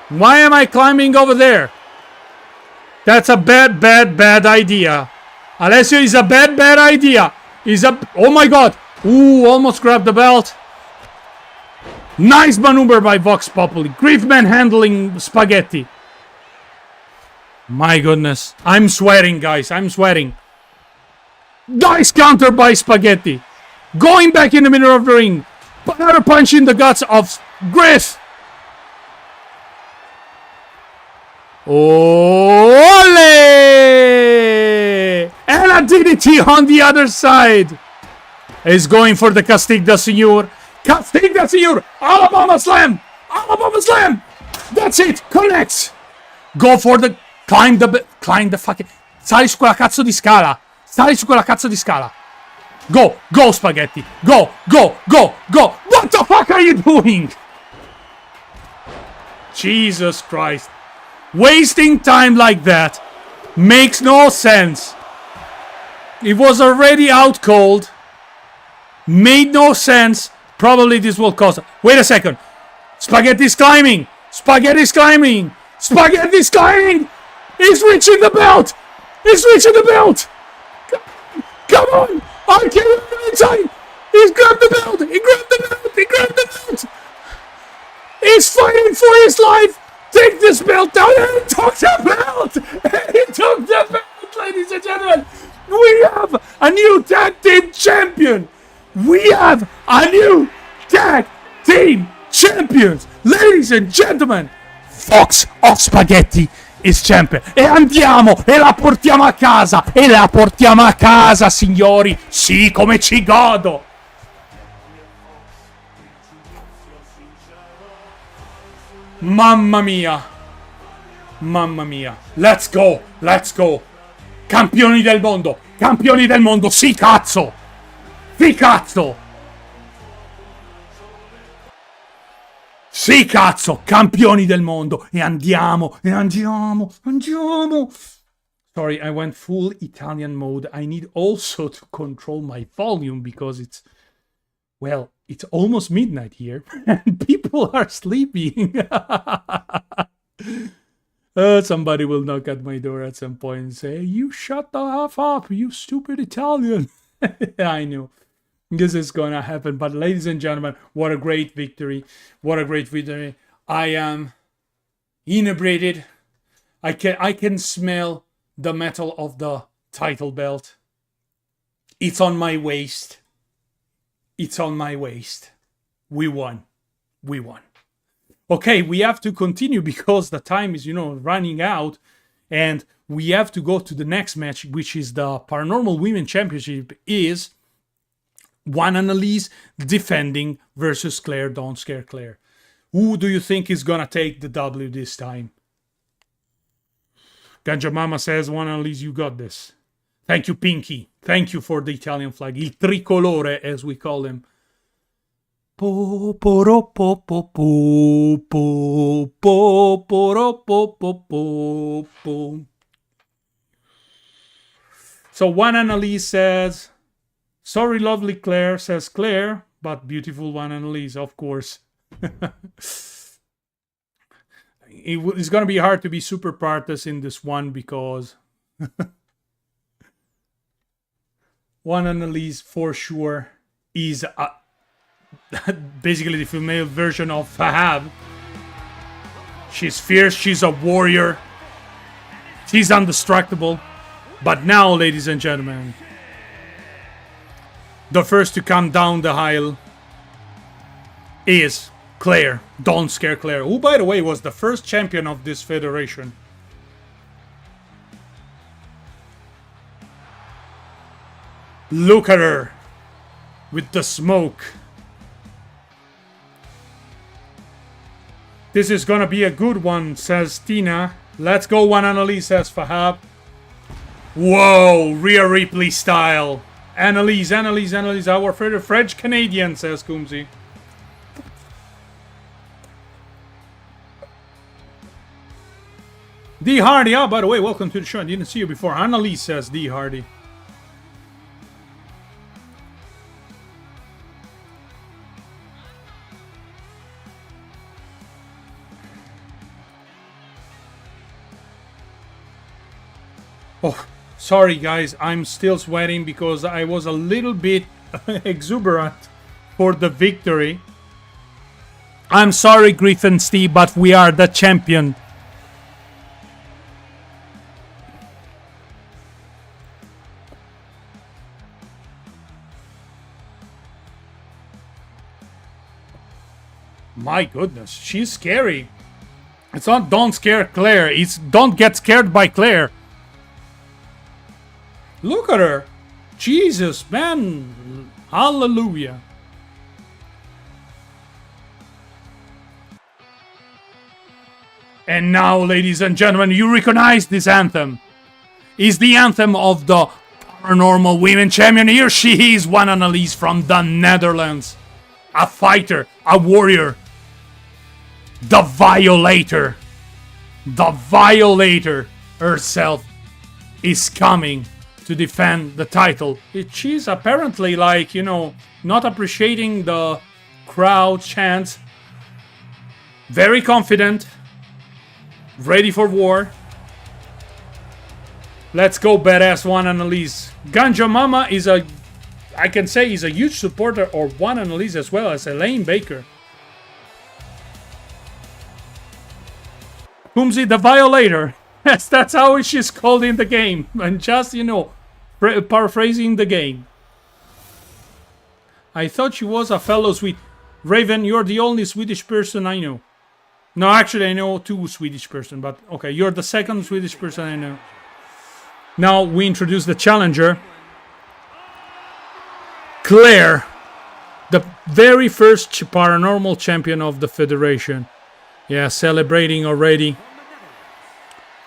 Why am I climbing over there? That's a bad idea. Alessio is a bad idea. Oh my god. Ooh, almost grabbed the belt. Nice maneuver by Vox Populi. Griefman handling spaghetti. My goodness. I'm sweating, guys. I'm sweating. Nice counter by Spaghetti. Going back in the middle of the ring. Another punch in the guts of Griff. Ole! And a DDT on the other side. Is going for the Castig da Signor. Castig da Signor. Alabama Slam. Alabama Slam. That's it. Connects. Go for the... Climb the fucking... Sali su quella cazzo di scala. Sali su quella cazzo di scala. Go. Go, Spaghetti. Go. Go. Go. Go. What the fuck are you doing? Jesus Christ. Wasting time like that makes no sense. It was already out cold. Made no sense. Probably this will cause... Wait a second. Spaghetti's climbing. Spaghetti's climbing. Spaghetti's climbing. He's reaching the belt. He's reaching the belt. Come on. I can't remember inside. He's grabbed the belt. He grabbed the belt. He grabbed the belt. He's fighting for his life. Take this belt down. And he took the belt. He took the belt, ladies and gentlemen. We have a new tag team champion. We have a new tag team champions. Ladies and gentlemen, Fox of Spaghetti is champion. E andiamo e la portiamo a casa. E la portiamo a casa, signori. Sì, come ci godo. Mamma mia. Mamma mia. Let's go. Let's go. Campioni del mondo. Campioni del mondo. Sì, cazzo. Sì, cazzo. Sì, cazzo, campioni del mondo. E andiamo, e andiamo, andiamo. Sorry, I went full Italian mode. I need also to control my volume because it's, well, it's almost midnight here and people are sleeping. Somebody will knock at my door at some point and say, you shut the F up, you stupid Italian. I know. This is gonna happen, but ladies and gentlemen, what a great victory. What a great victory. I am inebriated. I can smell the metal of the title belt. It's on my waist. It's on my waist. We won. We won. Okay, we have to continue because the time is, running out, and we have to go to the next match, which is the Paranormal Women Championship. Is one Analise defending versus Claire. Don't scare Claire. Who do you think is gonna take the W this time? Ganja Mama says, one Analise, you got this. Thank you, Pinky. Thank you for the Italian flag. Il tricolore, as we call him. Po poro po po po po po poro po po po po. So one Analise says, sorry, lovely Claire, says Claire, but beautiful one Analise, of course. It's going to be hard to be super partus in this one because one Analise for sure is basically the female version of Fahab. She's fierce, she's a warrior, she's indestructible. But now, ladies and gentlemen, the first to come down the aisle is Claire. Don't scare Claire. Who, by the way, was the first champion of this federation. Look at her. With the smoke. This is gonna be a good one, says Tina. Let's go, one Analise, says Fahab. Whoa, Rhea Ripley style. Analise, our French Canadian, says Kumsi. D Hardy, oh, by the way, welcome to the show. I didn't see you before. Analise, says D Hardy. Oh, sorry guys, I'm still sweating because I was a little bit exuberant for the victory. I'm sorry, Griffin Steve, but we are the champion. My goodness, she's scary. It's not don't scare Claire, it's don't get scared by Claire. Look at her. Jesus, man. Hallelujah. And now, ladies and gentlemen, you recognize this anthem. It's the anthem of the paranormal women champion. Here she is, one Analise from the Netherlands. A fighter, a warrior. The Violator. The Violator herself is coming to defend the title. She's apparently, like, you know, not appreciating the crowd chants. Very confident. Ready for war. Let's go, badass one Analise. Ganja Mama is a, I can say, he's a huge supporter of one Analise as well as Elaine Baker. Kumsi the Violator. Yes, that's how she's called in the game. And just, you know, paraphrasing the game. I thought she was a fellow Swede. Raven, you're the only Swedish person I know. No, actually, I know two Swedish person, but okay, you're the second Swedish person I know. Now we introduce the challenger. Claire, the very first paranormal champion of the Federation. Yeah, celebrating already.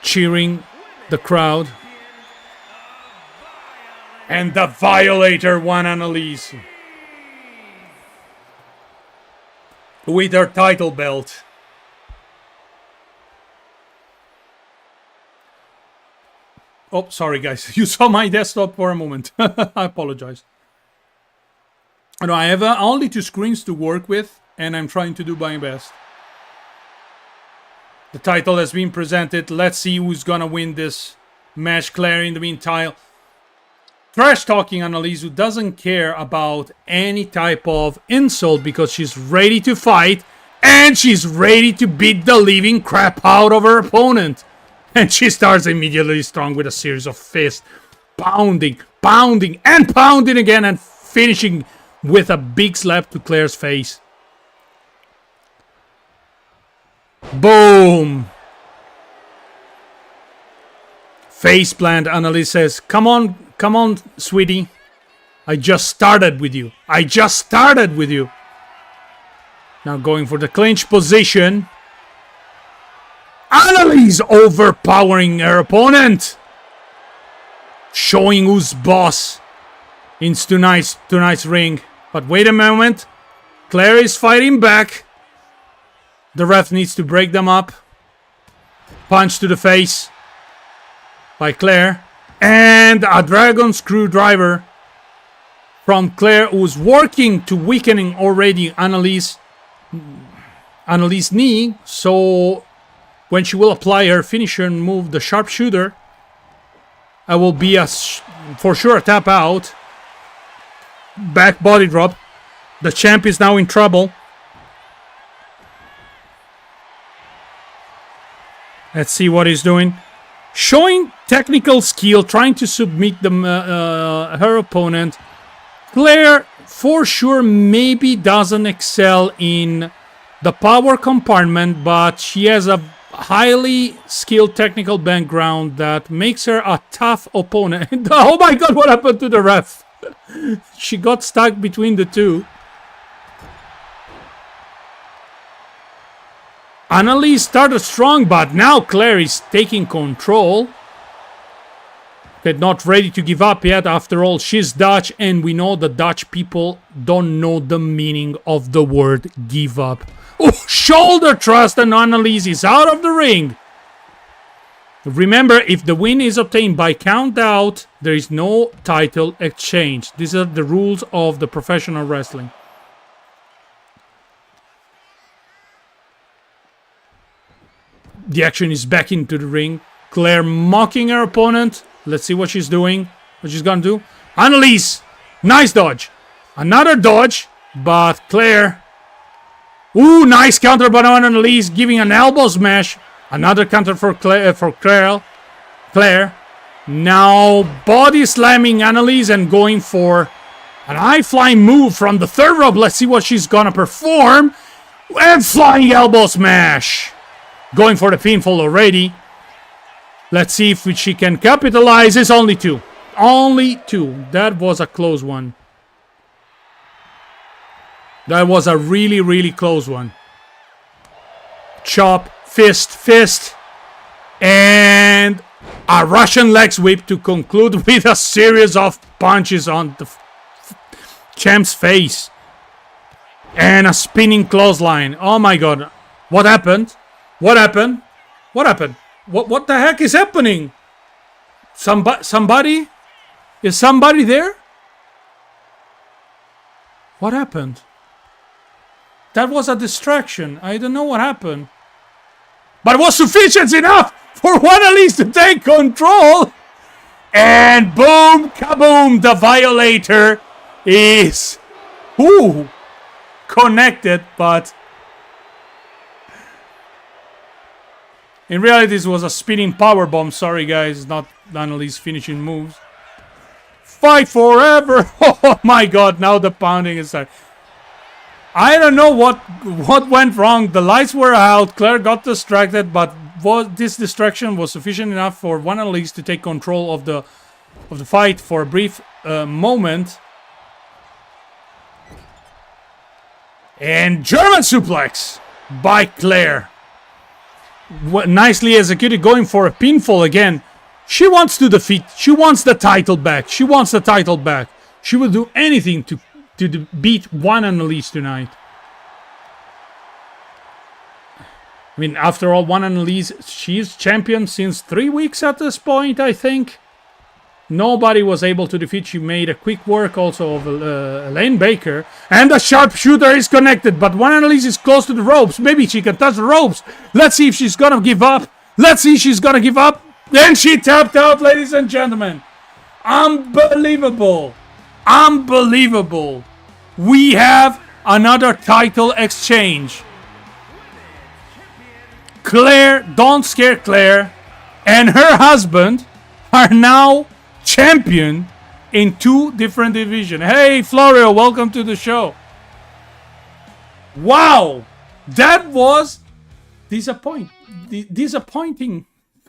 Cheering the crowd. And the Violator, one Analise. With her title belt. Oh, sorry guys. You saw my desktop for a moment. I apologize. No, I have only two screens to work with, and I'm trying to do my best. The title has been presented. Let's see who's gonna win this match. Claire, in the meantime, trash talking Analise, who doesn't care about any type of insult because she's ready to fight and she's ready to beat the living crap out of her opponent. And she starts immediately strong with a series of fists, pounding, pounding, and pounding again, and finishing with a big slap to Claire's face. Boom! Faceplant. Analise says, come on, sweetie. I just started with you. I just started with you. Now going for the clinch position. Analise overpowering her opponent. Showing who's boss in tonight's ring. But wait a moment. Claire is fighting back. The ref needs to break them up. Punch to the face by Claire. And a dragon screwdriver from Claire, who's working to weakening already Analyse's knee. So when she will apply her finisher and move the sharpshooter, I will be for sure a tap out. Back body drop. The champ is now in trouble. Let's see what he's doing. Showing technical skill, trying to submit her opponent. Claire, for sure, maybe doesn't excel in the power compartment, but she has a highly skilled technical background that makes her a tough opponent. Oh my god, what happened to the ref? She got stuck between the two. Analise started strong, but now Claire is taking control. Okay, not ready to give up yet. After all, she's Dutch, and we know the Dutch people don't know the meaning of the word give up. Oh, shoulder thrust, and Analise is out of the ring. Remember, if the win is obtained by count out, there is no title exchange. These are the rules of the professional wrestling. The action is back into the ring. Claire mocking her opponent. Let's see what she's doing. What she's gonna do. Analise! Nice dodge. Another dodge, but Claire... Ooh, nice counter by Analise, giving an elbow smash. Another counter for Claire. Now body slamming Analise and going for an high-flying move from the third rope. Let's see what she's gonna perform. And flying elbow smash. Going for the pinfall already. Let's see if she can capitalize. It's only two. Only two. That was a close one. That was a really, really close one. Chop, fist, and a Russian leg sweep to conclude with a series of punches on the champ's face. And a spinning clothesline. Oh my god. What happened? What happened? What happened? What the heck is happening? Somebody? Is somebody there? What happened? That was a distraction. I don't know what happened. But it was sufficient enough for Analise to take control. And boom, kaboom, the Violator is connected, but in reality this was a spinning powerbomb. Sorry guys, not Analise finishing moves. Fight forever. Oh my god, now the pounding is there. I don't know what went wrong. The lights were out. Claire got distracted, but this distraction was sufficient enough for Analise to take control of the fight for a brief moment. And German suplex by Claire. Nicely executed, going for a pinfall again. She wants to defeat. She wants the title back. She wants the title back. She will do anything to beat Analise tonight. I mean, after all, Analise, she's champion since 3 weeks at this point, I think. Nobody was able to defeat. She made a quick work also of Elaine Baker. And the sharpshooter is connected, but Analise is close to the ropes. Maybe she can touch the ropes. Let's see if she's gonna give up. Let's see if she's gonna give up. Then she tapped out, ladies and gentlemen. Unbelievable. Unbelievable. We have another title exchange. Claire, don't scare Claire, and her husband are now champion in 2 different divisions. Hey Florio, welcome to the show. Wow, that was disappointing.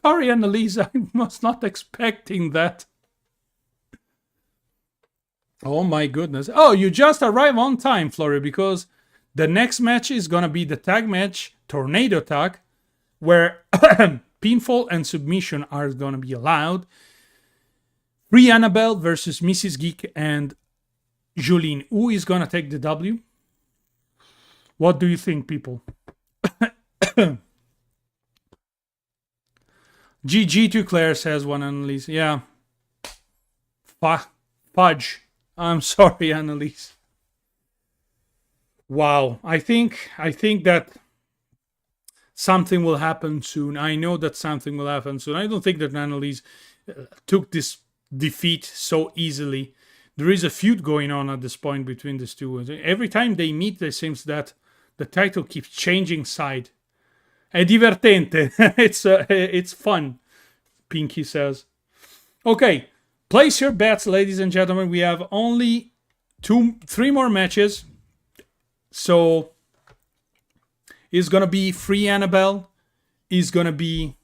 Sorry, Analise, I was not expecting that. Oh my goodness. Oh, you just arrived on time, Florio, because the next match is gonna be the tag match, Tornado Tag, where pinfall and submission are gonna be allowed. Free Annabelle versus Mrs. Geek and Jolene. Who is gonna take the W? What do you think, people? GG to Claire, says one Analise. Yeah. Fudge. I'm sorry, Analise. Wow. I think that something will happen soon. I know that something will happen soon. I don't think that Analise took this defeat so easily. There is a feud going on at this point between these two. Every time they meet, it seems that the title keeps changing side. È divertente. It's fun, Pinky says. Okay, place your bets, ladies and gentlemen. We have only 3 more matches. So it's gonna be Free Annabelle. It's gonna be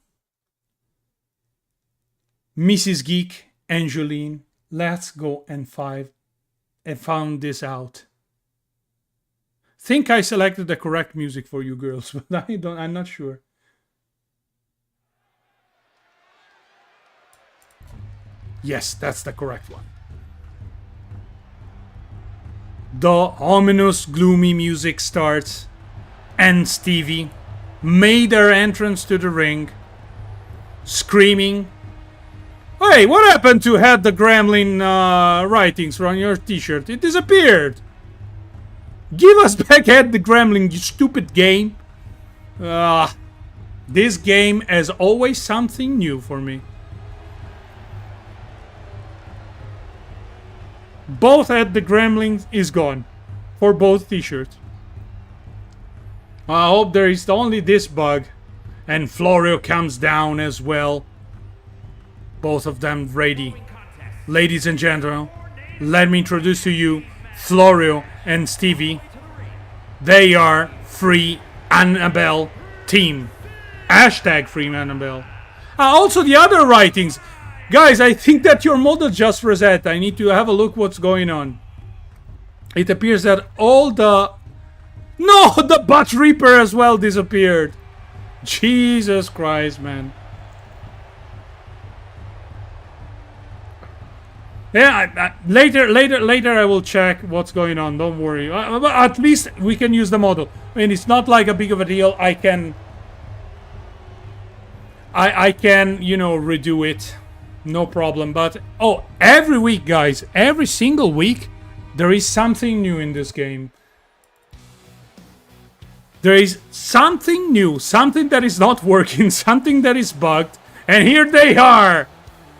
Mrs. Geek and Jolene. Let's go and found this out. Think I selected the correct music for you girls, but I'm not sure. Yes, that's the correct one. The ominous, gloomy music starts, and Stevie made her entrance to the ring, screaming, "Hey, what happened to Had the Gremlin writings on your t-shirt? It disappeared! Give us back Had the Gremlin, you stupid game!" This game has always something new for me. Both Had the Gremlin is gone for both t-shirts. I hope there is only this bug. And Florio comes down as well. Both of them ready. Ladies and gentlemen, let me introduce to you Florio and Stevie. They are Free Annabelle team. Hashtag Free Annabelle. Also the other writings. Guys, I think that your model just reset. I need to have a look what's going on. It appears that all the... No! The Butt Reaper as well disappeared. Jesus Christ, man. Yeah, later I will check what's going on. Don't worry. At least we can use the model. I mean, it's not like a big of a deal. I can, you know, redo it. No problem. But, oh, every week, guys, every single week, there is something new in this game. There is something new, something that is not working, something that is bugged. And here they are.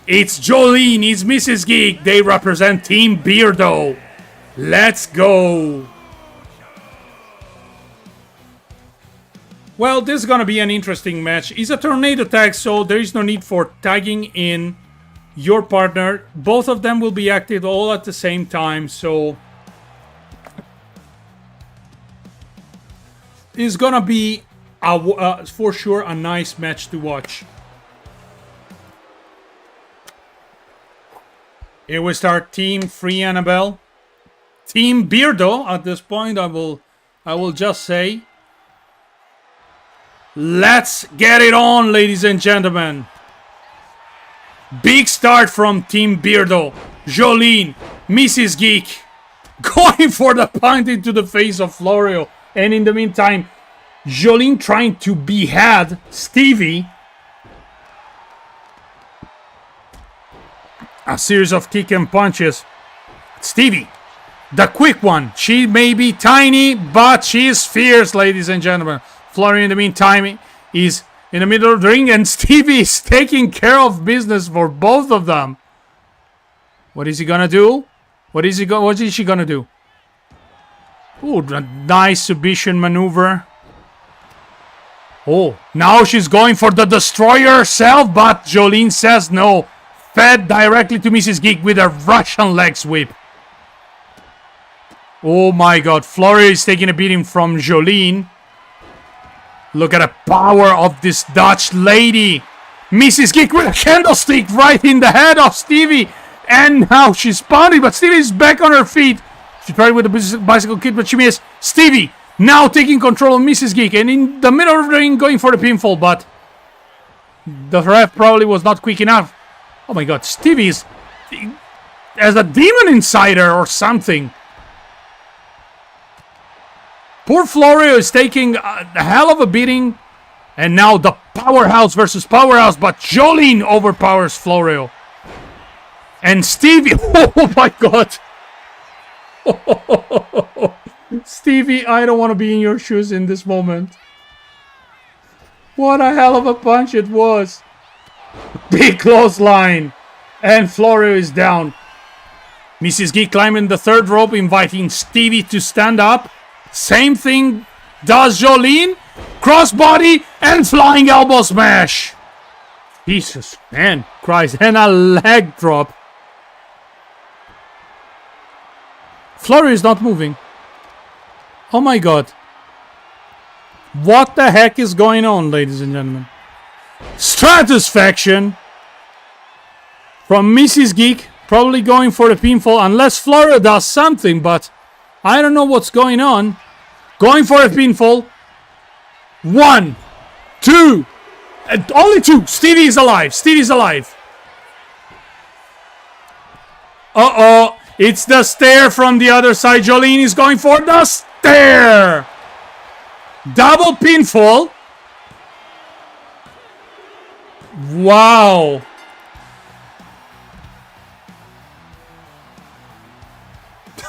It's Jolene, it's Mrs. Geek. They represent Team Beardo. Let's go. Well, this is gonna be an interesting match. It's a tornado tag, so there is no need for tagging in your partner. Both of them will be active all at the same time, so it's gonna be for sure a nice match to watch. Here we start Team Free Annabelle. Team Beardo at this point, I will just say. Let's get it on, ladies and gentlemen. Big start from Team Beardo. Jolene, Mrs. Geek, going for the punt into the face of Florio. And in the meantime, Jolene trying to behead Stevie. A series of kick and punches. Stevie, the quick one. She may be tiny, but she is fierce, ladies and gentlemen. Florio, in the meantime, is in the middle of the ring, and Stevie is taking care of business for both of them. What is he gonna do? What is she gonna do? Ooh, a nice submission maneuver. Oh, now she's going for the destroyer herself, but Jolene says no. Fed directly to Mrs. Geek with a Russian leg sweep. Oh my god, Florio is taking a beating from Jolene. Look at the power of this Dutch lady. Mrs. Geek with a candlestick right in the head of Stevie. And now she's pounding, but Stevie is back on her feet. She tried with a bicycle kick, but she missed. Stevie now taking control of Mrs. Geek. And in the middle of the ring going for the pinfall, but the ref probably was not quick enough. Oh my god, Stevie has a demon inside her or something. Poor Florio is taking a hell of a beating. And now the powerhouse versus powerhouse, but Jolene overpowers Florio. And Stevie, oh my god. Stevie, I don't want to be in your shoes in this moment. What a hell of a punch it was. Big clothesline. And Florio is down. Mrs. Geek climbing the third rope, inviting Stevie to stand up. Same thing does Jolene. Crossbody and flying elbow smash. Jesus, man, Christ. And a leg drop. Florio is not moving. Oh my god. What the heck is going on, ladies and gentlemen? Stratisfaction from Mrs. Geek. Probably going for the pinfall unless Florio does something, but I don't know what's going on. Going for a pinfall. 1, 2, only 2. Stevie is alive. Stevie is alive. Uh-oh. It's the stare from the other side. Jolene is going for the stare. Double pinfall. Wow.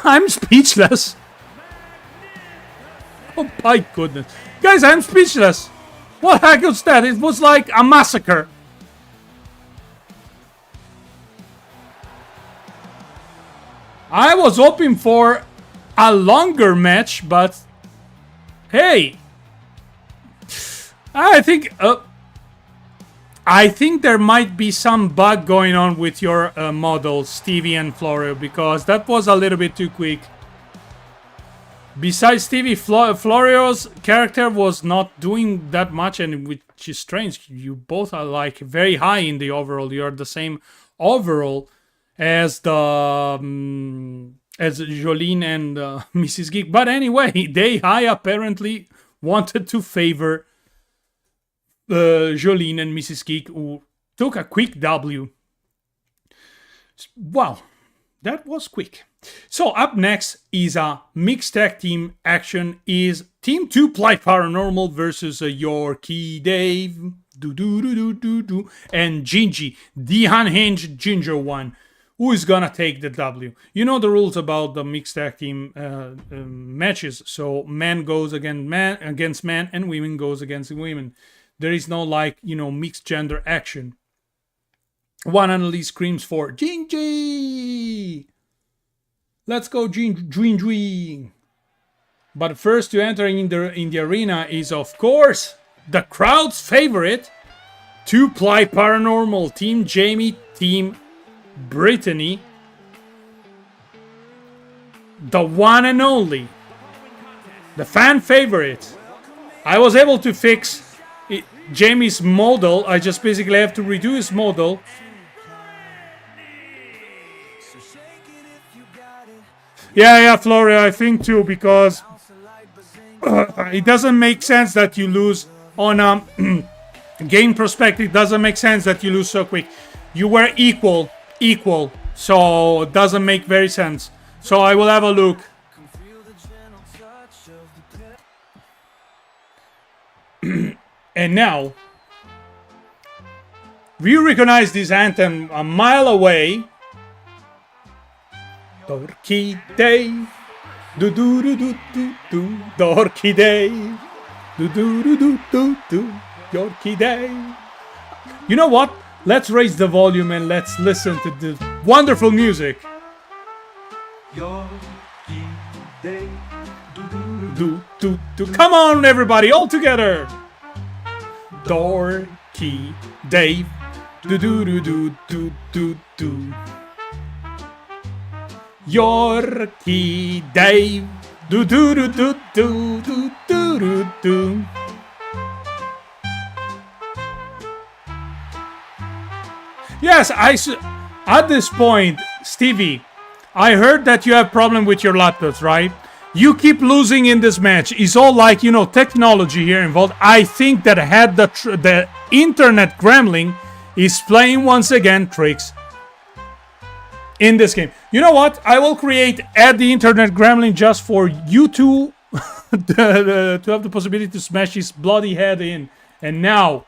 I'm speechless. Oh my goodness. Guys, I'm speechless. What the heck was that? It was like a massacre. I was hoping for a longer match, but hey, I think there might be some bug going on with your models, Stevie and Florio, because that was a little bit too quick. Besides Stevie, Florio's character was not doing that much, and which is strange. You both are like very high in the overall. You are the same overall as the as Jolene and Mrs. Geek. But anyway, they high apparently wanted to favor Jolene and Mrs. Geek, who took a quick W. Wow, that was quick. So up next is a mixed tag team action. Is Team 2 Ply Paranormal versus Yorkie Dave and Gingy, the unhinged ginger one. Who is gonna take the W? You know the rules about the mixed tag team matches. So man goes against man and women goes against women. There is no mixed gender action. One Analise screams for Gingy. Let's go, Gingy. But first to enter in the arena is, of course, the crowd's favorite, 2 Ply Paranormal, Team Jamie, Team Brittany, the one and only, the fan favorite. I was able to fix Jamie's model. I just basically have to redo his model. Yeah, Florio, I think too, because it doesn't make sense that you lose on a game perspective. It doesn't make sense that you lose so quick. You were equal, so it doesn't make very sense. So I will have a look. And now, we recognize this anthem a mile away. Dorky Dave, do do do do do do, Dorky Dave, do do do do do do, Dorky Dave. You know what? Let's raise the volume and let's listen to the wonderful music. Yorkie Dave, do do do. Come on, everybody, all together. Dorky Dave, do do do do do do do. Yorkie Dave, do do do do do do do do do. Yes, at this point, Stevie, I heard that you have problem with your laptops, right? You keep losing in this match. It's all like, technology here involved. I think that had the internet gremlin is playing once again tricks in this game. You know what? I will add the internet gremlin just for you two to have the possibility to smash his bloody head in. And now,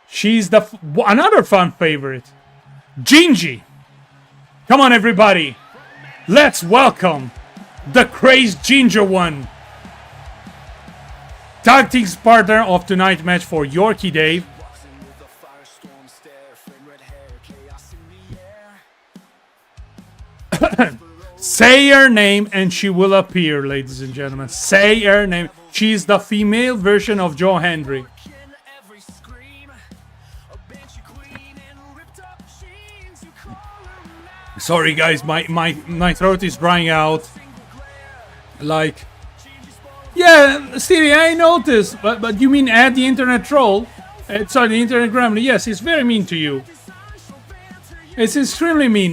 she's another fan favorite, Gingy. Come on, everybody. Let's welcome the crazed ginger one. Tag team partner of tonight's match for Yorkie Dave. Say her name and she will appear, ladies and gentlemen. Say her name. She's the female version of Joe Hendry. Sorry guys, my throat is drying out. Yeah, Stevie, I noticed, but you mean add the internet troll? Sorry, the internet gremlin. Yes, he's very mean to you. It's extremely mean.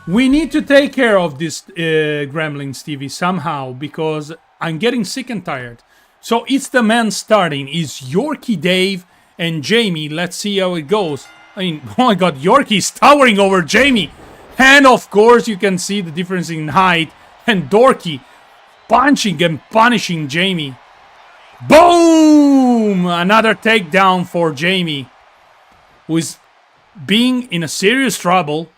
We need to take care of this gremlin, Stevie, somehow, because I'm getting sick and tired. So it's the man starting. It's Yorkie Dave and Jamie. Let's see how it goes. I mean, oh my god, Yorkie's towering over Jamie. And of course, you can see the difference in height. And Dorky punching and punishing Jamie. Boom! Another takedown for Jamie, who is being in a serious trouble.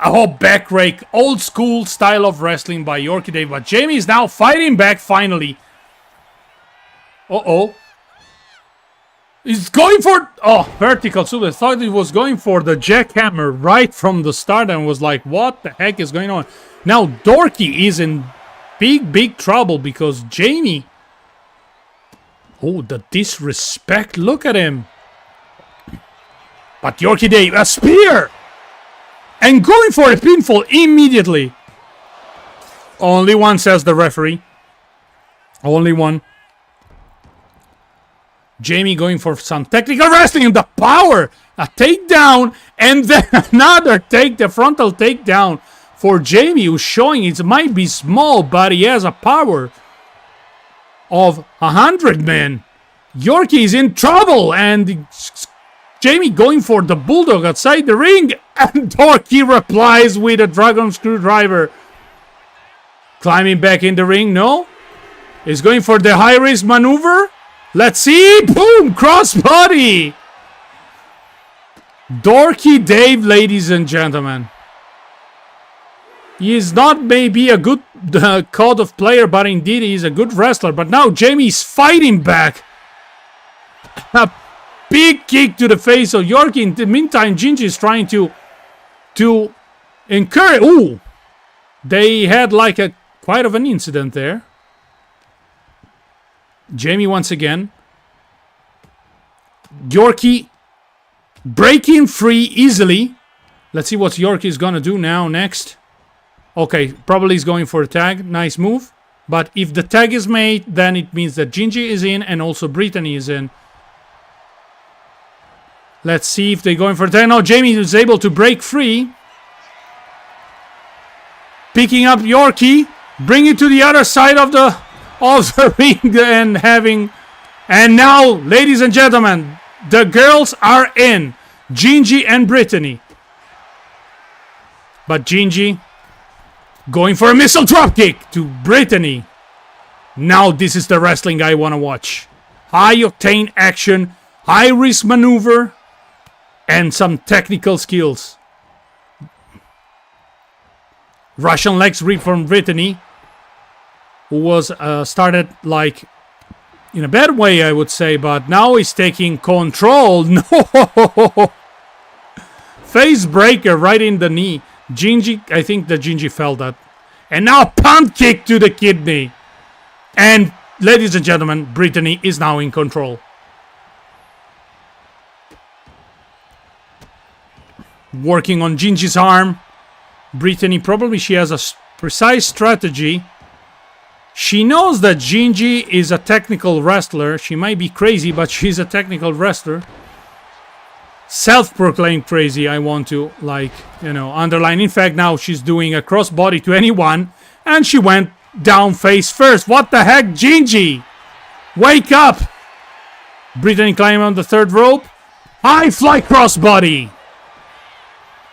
Oh, back rake. Old school style of wrestling by Yorkie Dave. But Jamie is now fighting back finally. Uh-oh. He's going for... Oh, vertical super. I thought he was going for the jackhammer right from the start and was like, what the heck is going on? Now, Dorky is in big trouble because Jamie... Oh, the disrespect. Look at him. But Yorkie Dave, a spear! And going for a pinfall immediately. Only one, says the referee. Only one. Jamie going for some technical wrestling and the power. A takedown and then another the frontal takedown for Jamie, who's showing it might be small, but he has a power of 100 men. Yorkie is in trouble and Jamie going for the bulldog outside the ring and Dorky replies with a dragon screwdriver. Climbing back in the ring, no? He's going for the high risk maneuver. Let's see. Boom! Crossbody! Dorky Dave, ladies and gentlemen. He is not maybe a good code of player, but indeed he is a good wrestler. But now Jamie is fighting back. A big kick to the face of Yorkie. In the meantime, Gingy is trying to encourage. Ooh! They had like a quite of an incident there. Jamie once again. Yorkie breaking free easily. Let's see what Yorkie is gonna do now next. Okay, probably he's going for a tag. Nice move. But if the tag is made, then it means that Gingy is in and also Brittany is in. Let's see if they're going for a tag. No, Jamie is able to break free. Picking up Yorkie. Bring it to the other side of the ring and having... And now, ladies and gentlemen, the girls are in. Gingy and Brittany. But Gingy going for a missile dropkick to Brittany. Now this is the wrestling I want to watch. High octane action, high risk maneuver, and some technical skills. Russian leg sweep from Brittany, who was started like in a bad way, I would say, but now he's taking control. No! Face breaker right in the knee. Gingy, I think that Gingy felt that. And now punt kick to the kidney. And ladies and gentlemen, Brittany is now in control. Working on Gingy's arm. Brittany, probably she has a precise strategy. She knows that Gingy is a technical wrestler. She might be crazy, but she's a technical wrestler. Self-proclaimed crazy, I want to, like, you know, underline. In fact, now she's doing a crossbody to anyone, and she went down face first. What the heck, Gingy? Wake up! Brittany climbing on the third rope. High fly crossbody!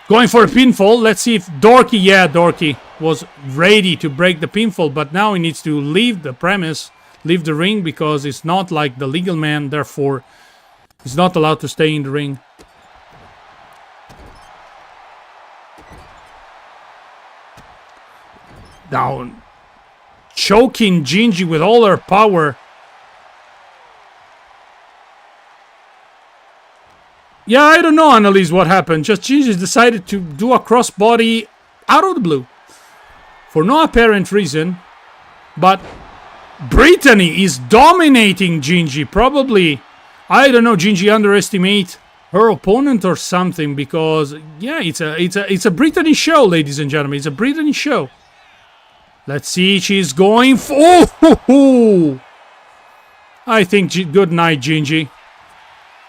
Going for a pinfall. Let's see if Dorky, yeah, Dorky was ready to break the pinfall, but now he needs to leave the premise, leave the ring, because it's not like the legal man, therefore he's not allowed to stay in the ring. Now, choking Gingy with all her power. Yeah, I don't know, Analise, what happened. Just Gingy decided to do a crossbody out of the blue. For no apparent reason. But Brittany is dominating Gingy. Probably, I don't know, Gingy underestimate her opponent or something, because yeah, it's a Brittany show, ladies and gentlemen. It's a Brittany show. Let's see, she's going for... Oh, I think good night, Gingy.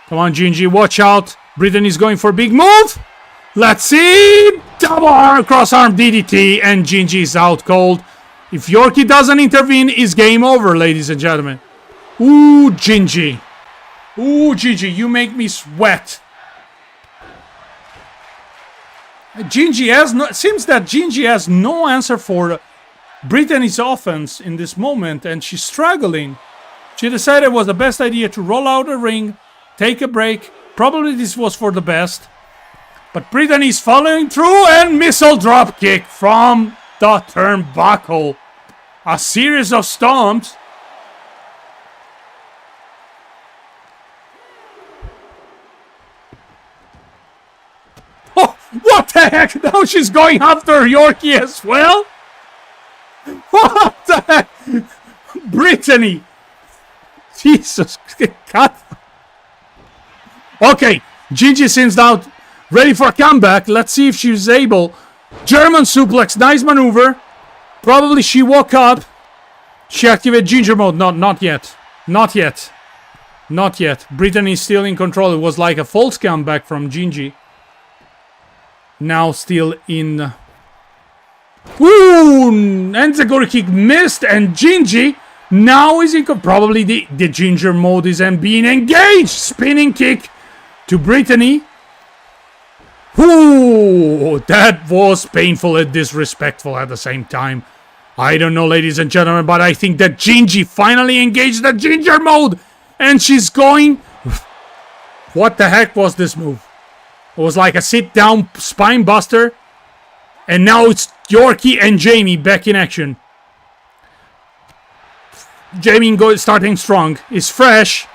Come on, Gingy, watch out. Brittany's going for a big move. Let's see. Double arm, cross arm DDT, and Gingy is out cold. If Yorkie doesn't intervene, it's game over, ladies and gentlemen. Ooh, Gingy. Ooh, Gingy, you make me sweat. Gingy has no... Seems that Gingy has no answer for Brittany's offense in this moment, and she's struggling. She decided it was the best idea to roll out a ring, take a break. Probably this was for the best. But Brittany's following through, and missile drop kick from the turnbuckle. A series of stomps. Oh, what the heck? Now she's going after Yorkie as well? What the heck? Brittany. Jesus. God. Okay, Gingy seems now ready for a comeback. Let's see if she's able. German suplex, nice maneuver. Probably she woke up. She activated Ginger mode. Not yet. Not yet. Not yet. Brittany's still in control. It was like a false comeback from Gingy. Now still in... Ooh! Enziguri kick missed, and Gingy now is in... Probably the Ginger mode is being engaged. Spinning kick to Brittany. Ooh! That was painful and disrespectful at the same time. I don't know, ladies and gentlemen, but I think that Gingy finally engaged the Ginger mode. And she's going... What the heck was this move? It was like a sit-down spine buster. And now it's Yorkie and Jamie back in action. Jamie starting strong. Is fresh.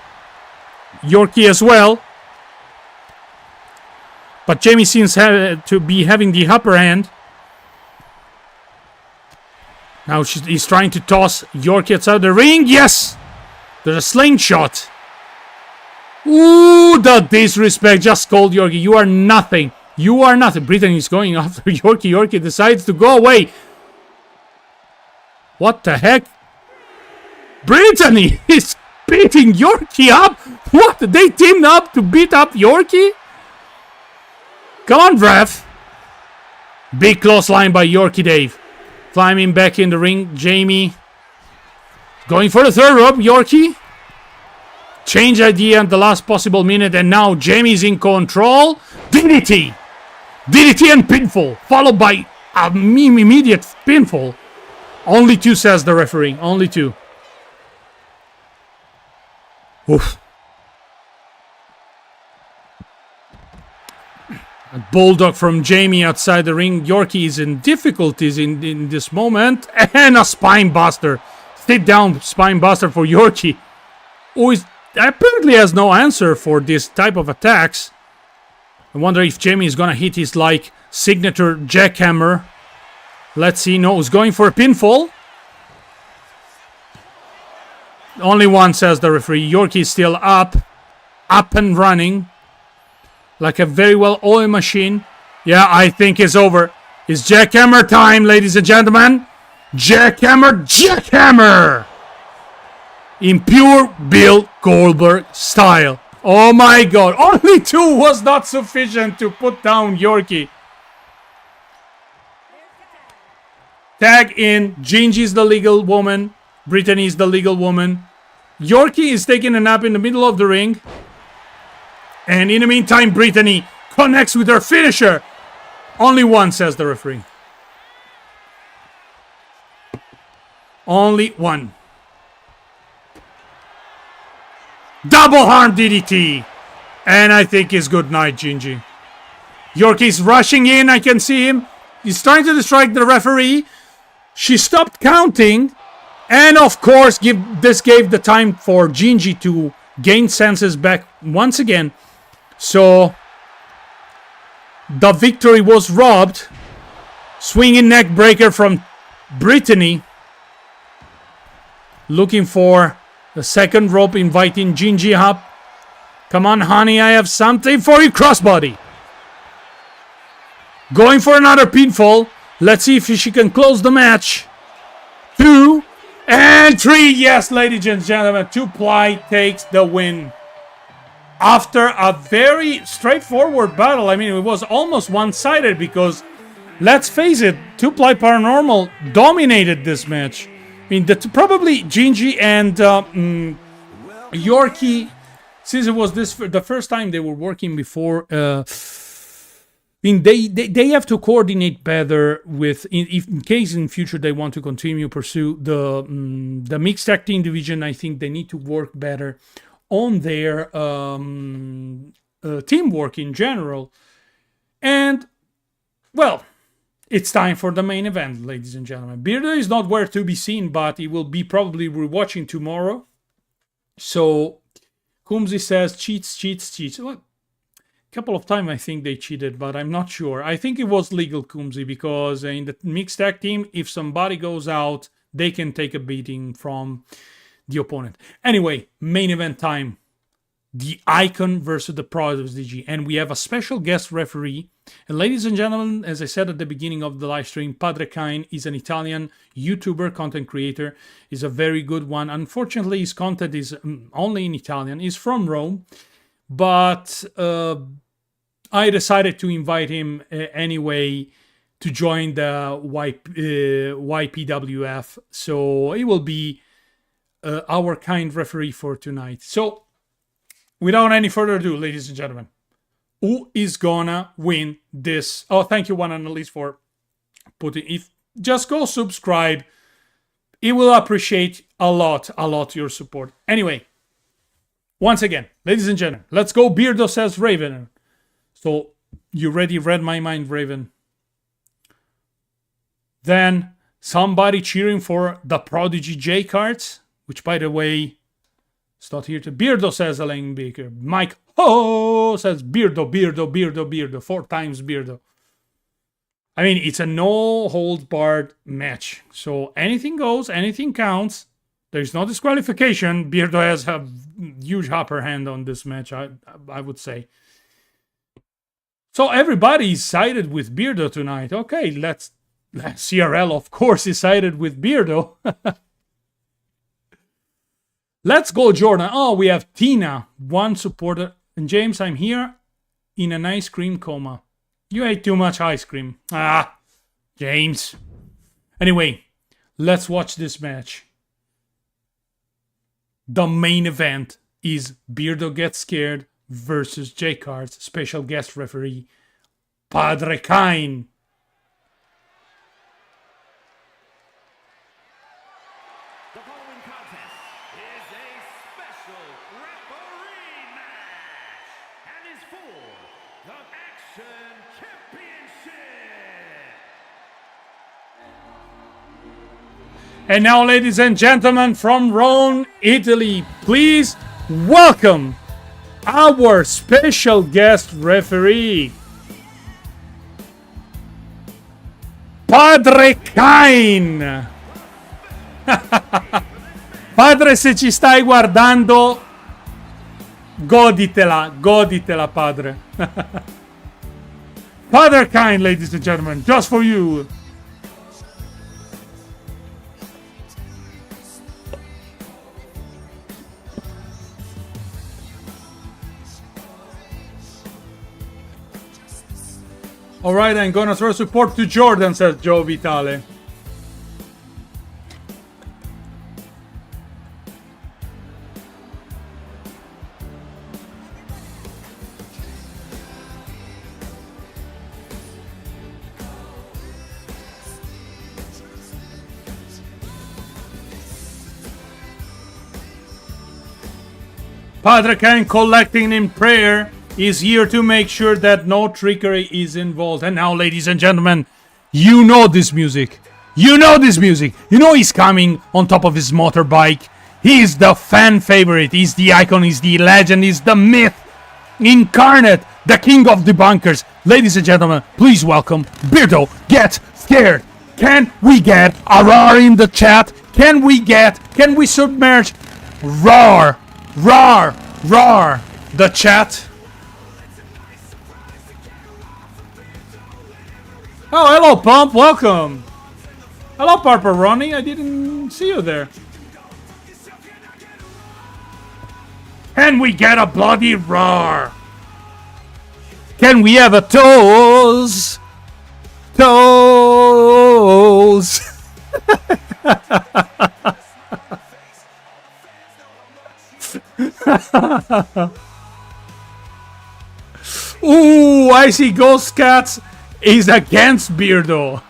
Yorkie as well. But Jamie seems to be having the upper hand. Now he's trying to toss Yorkie outside the ring. Yes! There's a slingshot. Ooh, the disrespect. Just called Yorkie. You are nothing. You are nothing. Brittany is going after Yorkie. Yorkie decides to go away. What the heck? Brittany is beating Yorkie up. What? They teamed up to beat up Yorkie? Come on, ref. Big close line by Yorkie Dave. Climbing back in the ring. Jamie going for the third rope. Yorkie. Change idea at the last possible minute. And now Jamie's in control. DDT. DDT and pinfall. Followed by an immediate pinfall. Only two, says the referee. Only two. Oof. A bulldog from Jamie outside the ring. Yorkie is in difficulties in this moment. And a spine buster. Sit down spine buster for Yorkie. Who is apparently has no answer for this type of attacks. I wonder if Jamie is gonna hit his like signature jackhammer. Let's see. No, he's going for a pinfall. Only one, says the referee. Yorkie is still up and running. Like a very well-oiled machine. Yeah, I think it's over. It's jackhammer time, ladies and gentlemen. Jackhammer! In pure Bill Goldberg style. Oh my god. Only two was not sufficient to put down Yorkie. Tag in. Gingy's the legal woman. Brittany's the legal woman. Yorkie is taking a nap in the middle of the ring. And in the meantime, Brittany connects with her finisher. Only one, says the referee. Only one. Double arm DDT. And I think it's good night, Gingy. Yorkie's rushing in. I can see him. He's trying to distract the referee. She stopped counting. And of course, this gave the time for Gingy to gain senses back once again. So, the victory was robbed. Swinging neck breaker from Brittany. Looking for the second rope, inviting Gingy up. Come on, honey, I have something for you. Crossbody. Going for another pinfall. Let's see if she can close the match. 2 and 3. Yes, ladies and gentlemen, 2-ply takes the win. After a very straightforward battle. I mean, it was almost one-sided because, let's face it, 2-ply Paranormal dominated this match. I mean, probably Gingy and Yorkie, since it was the first time they were working before mean, they have to coordinate better with, if in case in future they want to continue pursue the mixed tag team division. I think they need to work better on their teamwork in general. And well, it's time for the main event, ladies and gentlemen. Beardo is not where to be seen, but he will be probably rewatching tomorrow. So Kumzi says cheats. Well, a couple of times I think they cheated, but I'm not sure. I think it was legal, Kumzi, because in the mixed tag team, if somebody goes out, they can take a beating from the opponent. Anyway, main event time. The Icon versus the Prodigy. And we have a special guest referee. And ladies and gentlemen, as I said at the beginning of the live stream, Padre Kayn is an Italian YouTuber, content creator. He's a very good one. Unfortunately, his content is only in Italian. He's from Rome. But I decided to invite him anyway to join the Ypwf. So he will be our kind referee for tonight. So without any further ado, ladies and gentlemen, who is gonna win this? Oh, thank you, one Analise, for putting. If just go subscribe, it will appreciate a lot your support. Anyway, once again, ladies and gentlemen, let's go. Beardo says Raven. So you already read my mind, Raven. Then somebody cheering for the Prodigy J cards, which by the way, it's not here to. Beardo says Elaine Baker. Mike Ho says Beardo. 4 times Beardo. I mean, it's a no holds barred match. So anything goes, anything counts. There's no disqualification. Beardo has a huge upper hand on this match, I would say. So everybody's sided with Beardo tonight. Okay, let's CRL, of course, is sided with Beardo. Let's go, Jordan. Oh, we have Tina, one supporter. And James, I'm here in an ice cream coma. You ate too much ice cream. Ah, James. Anyway, let's watch this match. The main event is Beardo Gets Scared versus J-Cards special guest referee, Padre Kayn. The following contest is a special referee match and is for the Action Championship. And now, ladies and gentlemen, from Rome, Italy, please welcome our special guest referee, Padre Kayn. Padre, se ci stai guardando, goditela, padre. Padre Kayn, ladies and gentlemen, just for you. All right, I'm gonna throw support to Jordan, says Joe Vitale. Padre Kayn, collecting in prayer, is here to make sure that no trickery is involved. And now, ladies and gentlemen, you know this music. You know this music. You know he's coming on top of his motorbike. He's the fan favorite. He's the icon. He's the legend. He's the myth incarnate. The king of debunkers. Ladies and gentlemen, please welcome Beardo Gets Scared. Can we get a roar in the chat? Can we submerge roar the chat? Oh, hello, Pump. Welcome. Hello, Papa Ronnie. I didn't see you there. Can we get a bloody roar? Can we have a toes? Toes. Ooh, I see Ghost Cats is against Beardo.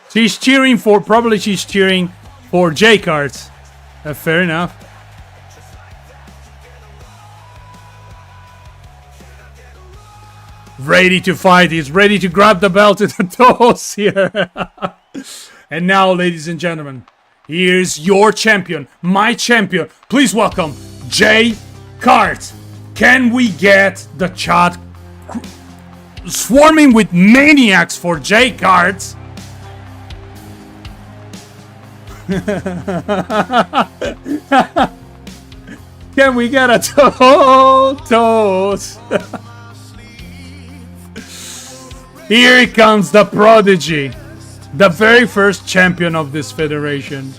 She's cheering for, probably she's cheering for J-Cards. Fair enough. Ready to fight. He's ready to grab the belt with the toes here. And now, ladies and gentlemen, here's your champion, my champion. Please welcome J-Cards. Can we get the chat swarming with maniacs for J-Cards? Can we get a toes? Here comes the prodigy, the very first champion of this federation.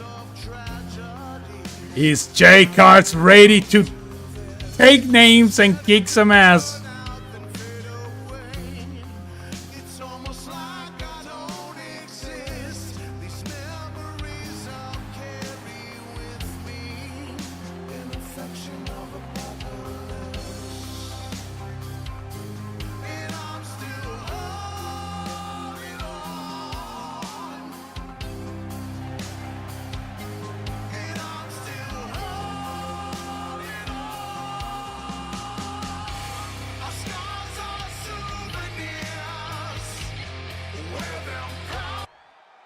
Is J-Cards ready to take names and kick some ass?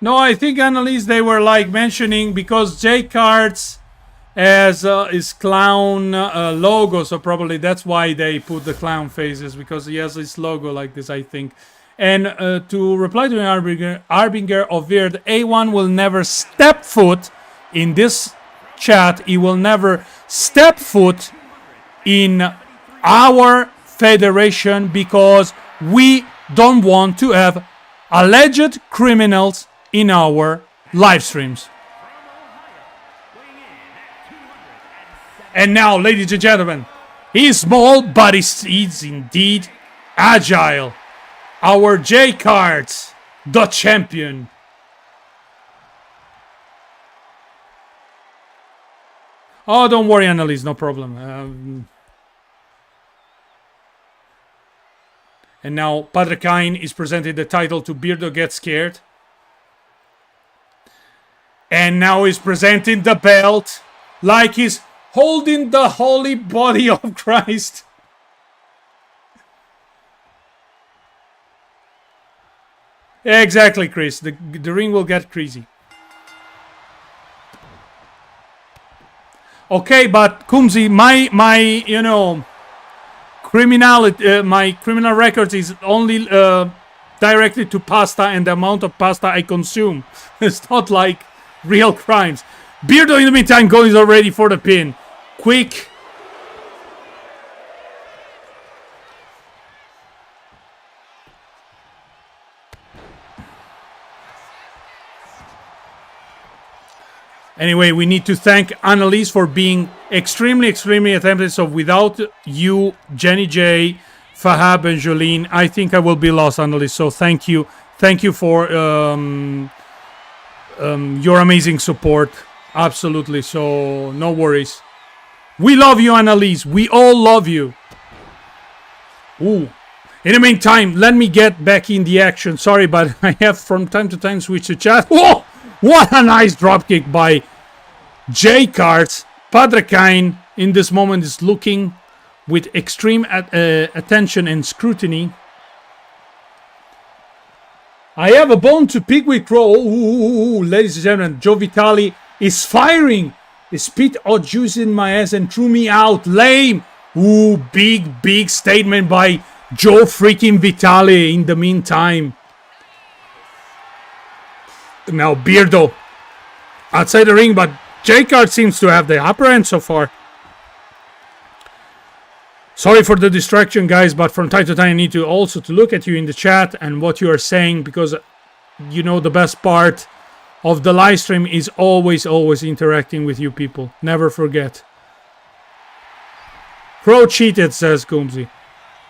No, I think Analise, they were like mentioning because J-Cards has his clown logo, so probably that's why they put the clown faces, because he has his logo like this, I think. And to reply to an Harbinger of Weird, A1 will never step foot in this chat. He will never step foot in our federation because we don't want to have alleged criminals in our live streams. And now, ladies and gentlemen, he is small, but he's indeed agile. Our J-Cards, the champion. Oh, don't worry, Analise, no problem. And now, Padre Kayn is presenting the title to Beardo Get Scared. And now he's presenting the belt like he's holding the holy body of Christ. Exactly, Chris. The ring will get crazy. Okay, but Kumzi, my you know, criminality, my criminal record is only directed to pasta and the amount of pasta I consume. It's not like real crimes. Beardo, in the meantime, goes already for the pin. Quick. Anyway, we need to thank Analise for being extremely attentive. So without you, Jenny J, Fahab and Jolene, I think I will be lost, Analise. So thank you. Thank you for your amazing support. Absolutely. So no worries. We love you, Analise. We all love you. Ooh. In the meantime, let me get back in the action. Sorry, but I have from time to time switched to chat. Whoa! What a nice dropkick by J-Cards. Padre Kayn in this moment is looking with extreme attention and scrutiny. I have a bone to pick with Crow. Ooh, ladies and gentlemen, Joe Vitale is firing. He spit hot juice in my ass and threw me out. Lame. Ooh, big statement by Joe freaking Vitale in the meantime. Now Beardo outside the ring, but J-Card seems to have the upper end so far. Sorry for the distraction, guys, but from time to time I need to also to look at you in the chat and what you are saying, because you know the best part of the live stream is always interacting with you people. Never forget. Pro cheated, says Coombsy. In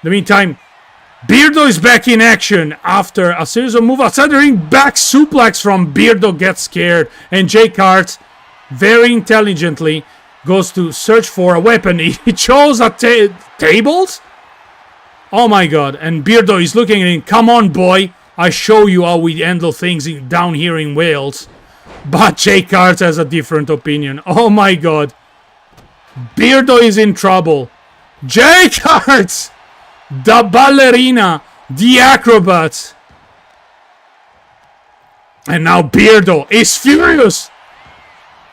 the meantime, Beardo is back in action after a series of moves outside the ring. Back suplex from Beardo gets scared. And J-Cards very intelligently goes to search for a weapon. He chose a tables? Oh my god. And Beardo is looking at him. Come on, boy. I show you how we handle things down here in Wales. But J Cards has a different opinion. Oh my god. Beardo is in trouble. J Cards! The ballerina. The acrobat. And now Beardo is furious.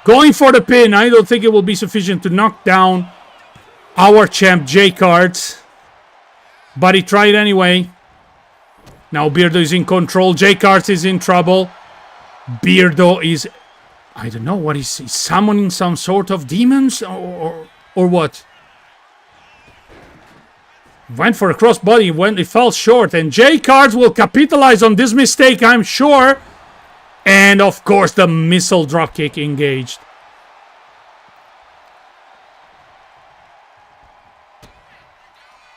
Going for the pin. I don't think it will be sufficient to knock down our champ J Cards. But he tried anyway. Now Beardo is in control. J Cards is in trouble. Beardo is... I don't know what is he summoning, some sort of demons or what? Went for a crossbody when it fell short, and J Cards will capitalize on this mistake, I'm sure. And of course the missile dropkick engaged.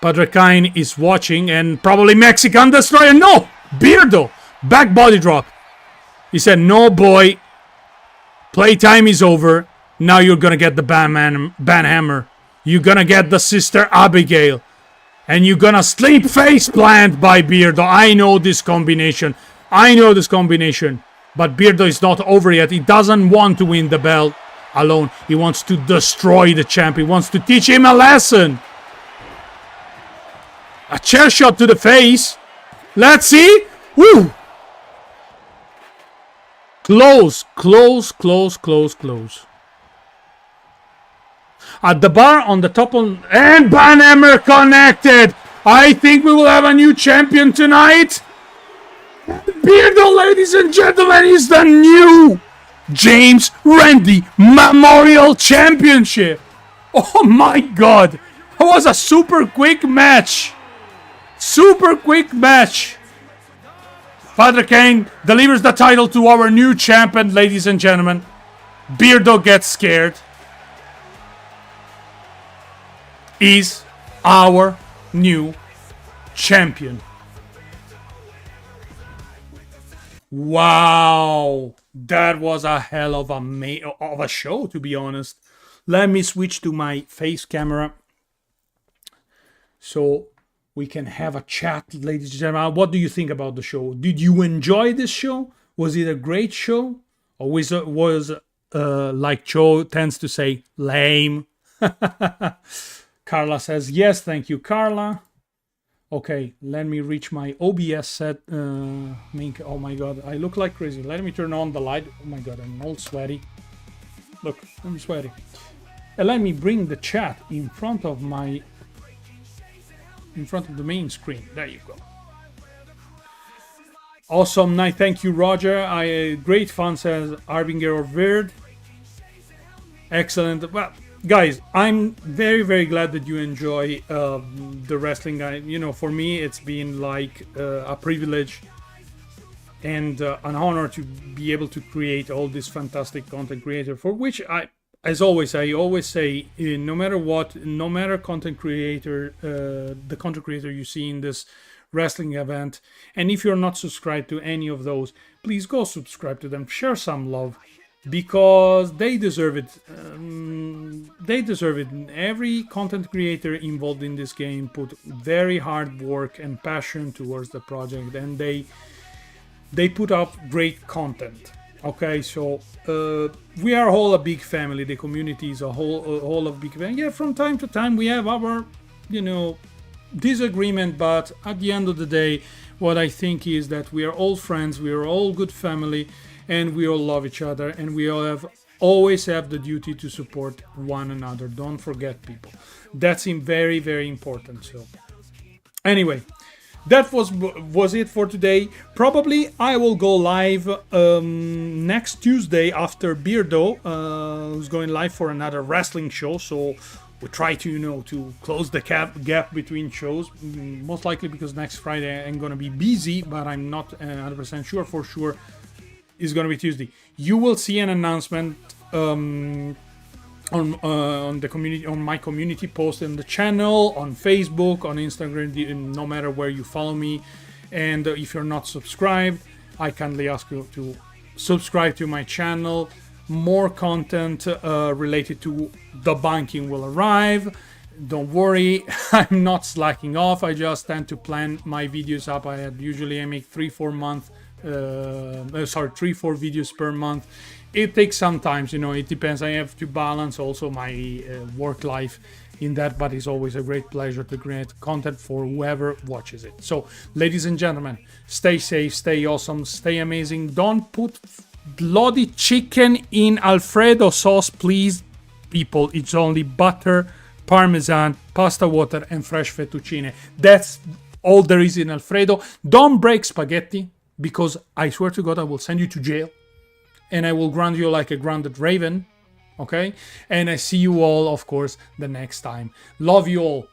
Padre Kayn is watching and probably Mexican Destroyer. No! Beardo! Back body drop. He said, no boy. Playtime is over. Now you're gonna get the banhammer. You're gonna get the Sister Abigail. And you're gonna sleep face plant by Beardo. I know this combination. I know this combination. But Beardo is not over yet. He doesn't want to win the belt alone. He wants to destroy the champ. He wants to teach him a lesson. A chair shot to the face. Let's see. Woo! Close, close, close, close, close. At the bar on the top on... And banhammer connected. I think we will have a new champion tonight. Beardo, ladies and gentlemen, is the new James Randi Memorial Championship. Oh my god. It was a super quick match. Super quick match. Padre Kayn delivers the title to our new champion, ladies and gentlemen. Beardo gets scared. Is our new champion. Wow. That was a hell of a show, to be honest. Let me switch to my face camera so we can have a chat, ladies and gentlemen. What do you think about the show? Did you enjoy this show? Was it a great show? Or was like Joe tends to say, lame? Carla says, yes, thank you, Carla. Okay, let me reach my OBS set. Oh my god, I look like crazy. Let me turn on the light. Oh my god, I'm all sweaty. Look, I'm sweaty. And let me bring the chat in front of the main screen. There you go. Awesome night. Thank you, Roger. Great fun, says Arbinger of Verd. Excellent. Well, guys, I'm very, very glad that you enjoy the wrestling. You know, for me, it's been like a privilege and an honor to be able to create all this fantastic content creator, for which I always say, no matter what, no matter content creator, the content creator you see in this wrestling event, and if you're not subscribed to any of those, please go subscribe to them, share some love, because they deserve it. They deserve it. Every content creator involved in this game put very hard work and passion towards the project, and they put up great content. Okay, so we are all a big family. The community is a whole of big family. Yeah, from time to time we have our, disagreement, but at the end of the day, what I think is that we are all friends, we are all good family, and we all love each other, and we all always have the duty to support one another. Don't forget, people. That's very, very important. So, anyway. That was it for today. Probably I will go live next Tuesday after Beardo, who's going live for another wrestling show. So we try to to close the gap between shows. Most likely because next Friday I'm gonna be busy, but I'm not 100% sure. For sure, it's gonna be Tuesday. You will see an announcement on the community, on my community post in the channel, on Facebook, on Instagram, no matter where you follow me. And if you're not subscribed, I kindly ask you to subscribe to my channel. More content related to the banking will arrive. don't worry, I'm not slacking off. I just tend to plan my videos up. Usually I make 3-4 videos per month. It takes some time, you know, it depends. I have to balance also my work life in that, but it's always a great pleasure to create content for whoever watches it. So, ladies and gentlemen, stay safe, stay awesome, stay amazing. Don't put bloody chicken in Alfredo sauce, please, people. It's only butter, parmesan, pasta water, and fresh fettuccine. That's all there is in Alfredo. Don't break spaghetti, because I swear to God I will send you to jail, and I will ground you like a grounded raven. Okay? And I see you all, of course, the next time. Love you all.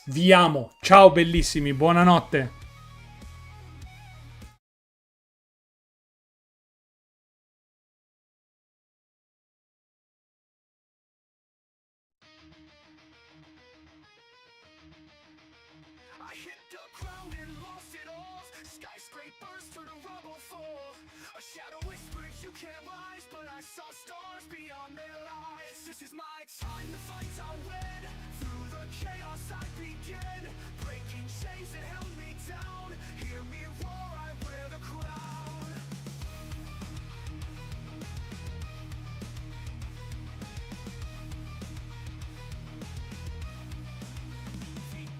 Vi amo. Ciao bellissimi. Buonanotte. I hit the ground and lost it all. Skyscrapers to the rubble fall. A shadow whispered you can't rise, but I saw stars beyond their lies. This is my time, the fights I win. Through the chaos I begin. Breaking chains that held me down. Hear me roar, I wear the crown.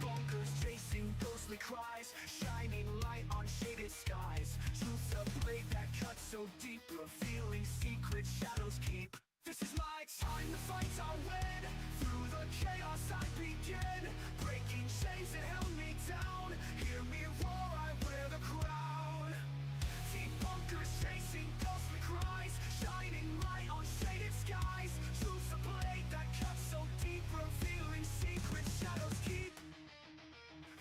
Bunkers chasing ghostly cries, shining light on shaded skies. Truth's a blade that cuts so deep, revealing secret shadows keep. This is my time, the fights I win. Through the chaos I begin. Breaking chains that held me down. Hear me roar, I wear the crown. Deep bunkers chasing ghostly cries, shining light on shaded skies. Truth's a blade that cuts so deep, revealing secret shadows keep.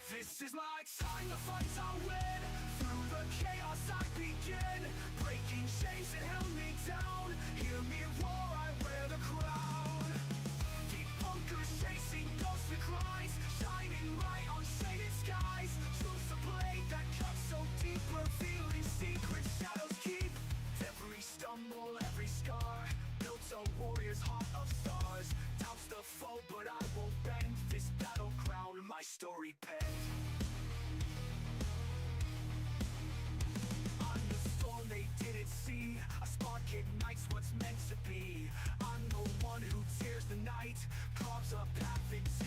This is my time, the fights I win. Through the chaos I begin. Breaking chains that held me down. Hear me roar, I wear the crown. Deep bunkers chasing ghostly cries, shining light on shaded skies. Truth's a blade that cuts so deep, revealing secret shadows keep. Every stumble, every scar, built a warrior's heart of stars. Doubts the foe, but I won't bend. This battle crown, my story penned. I'm the storm they didn't see. A spark ignites what's meant to be. I'm the one who tears the night, carves a path into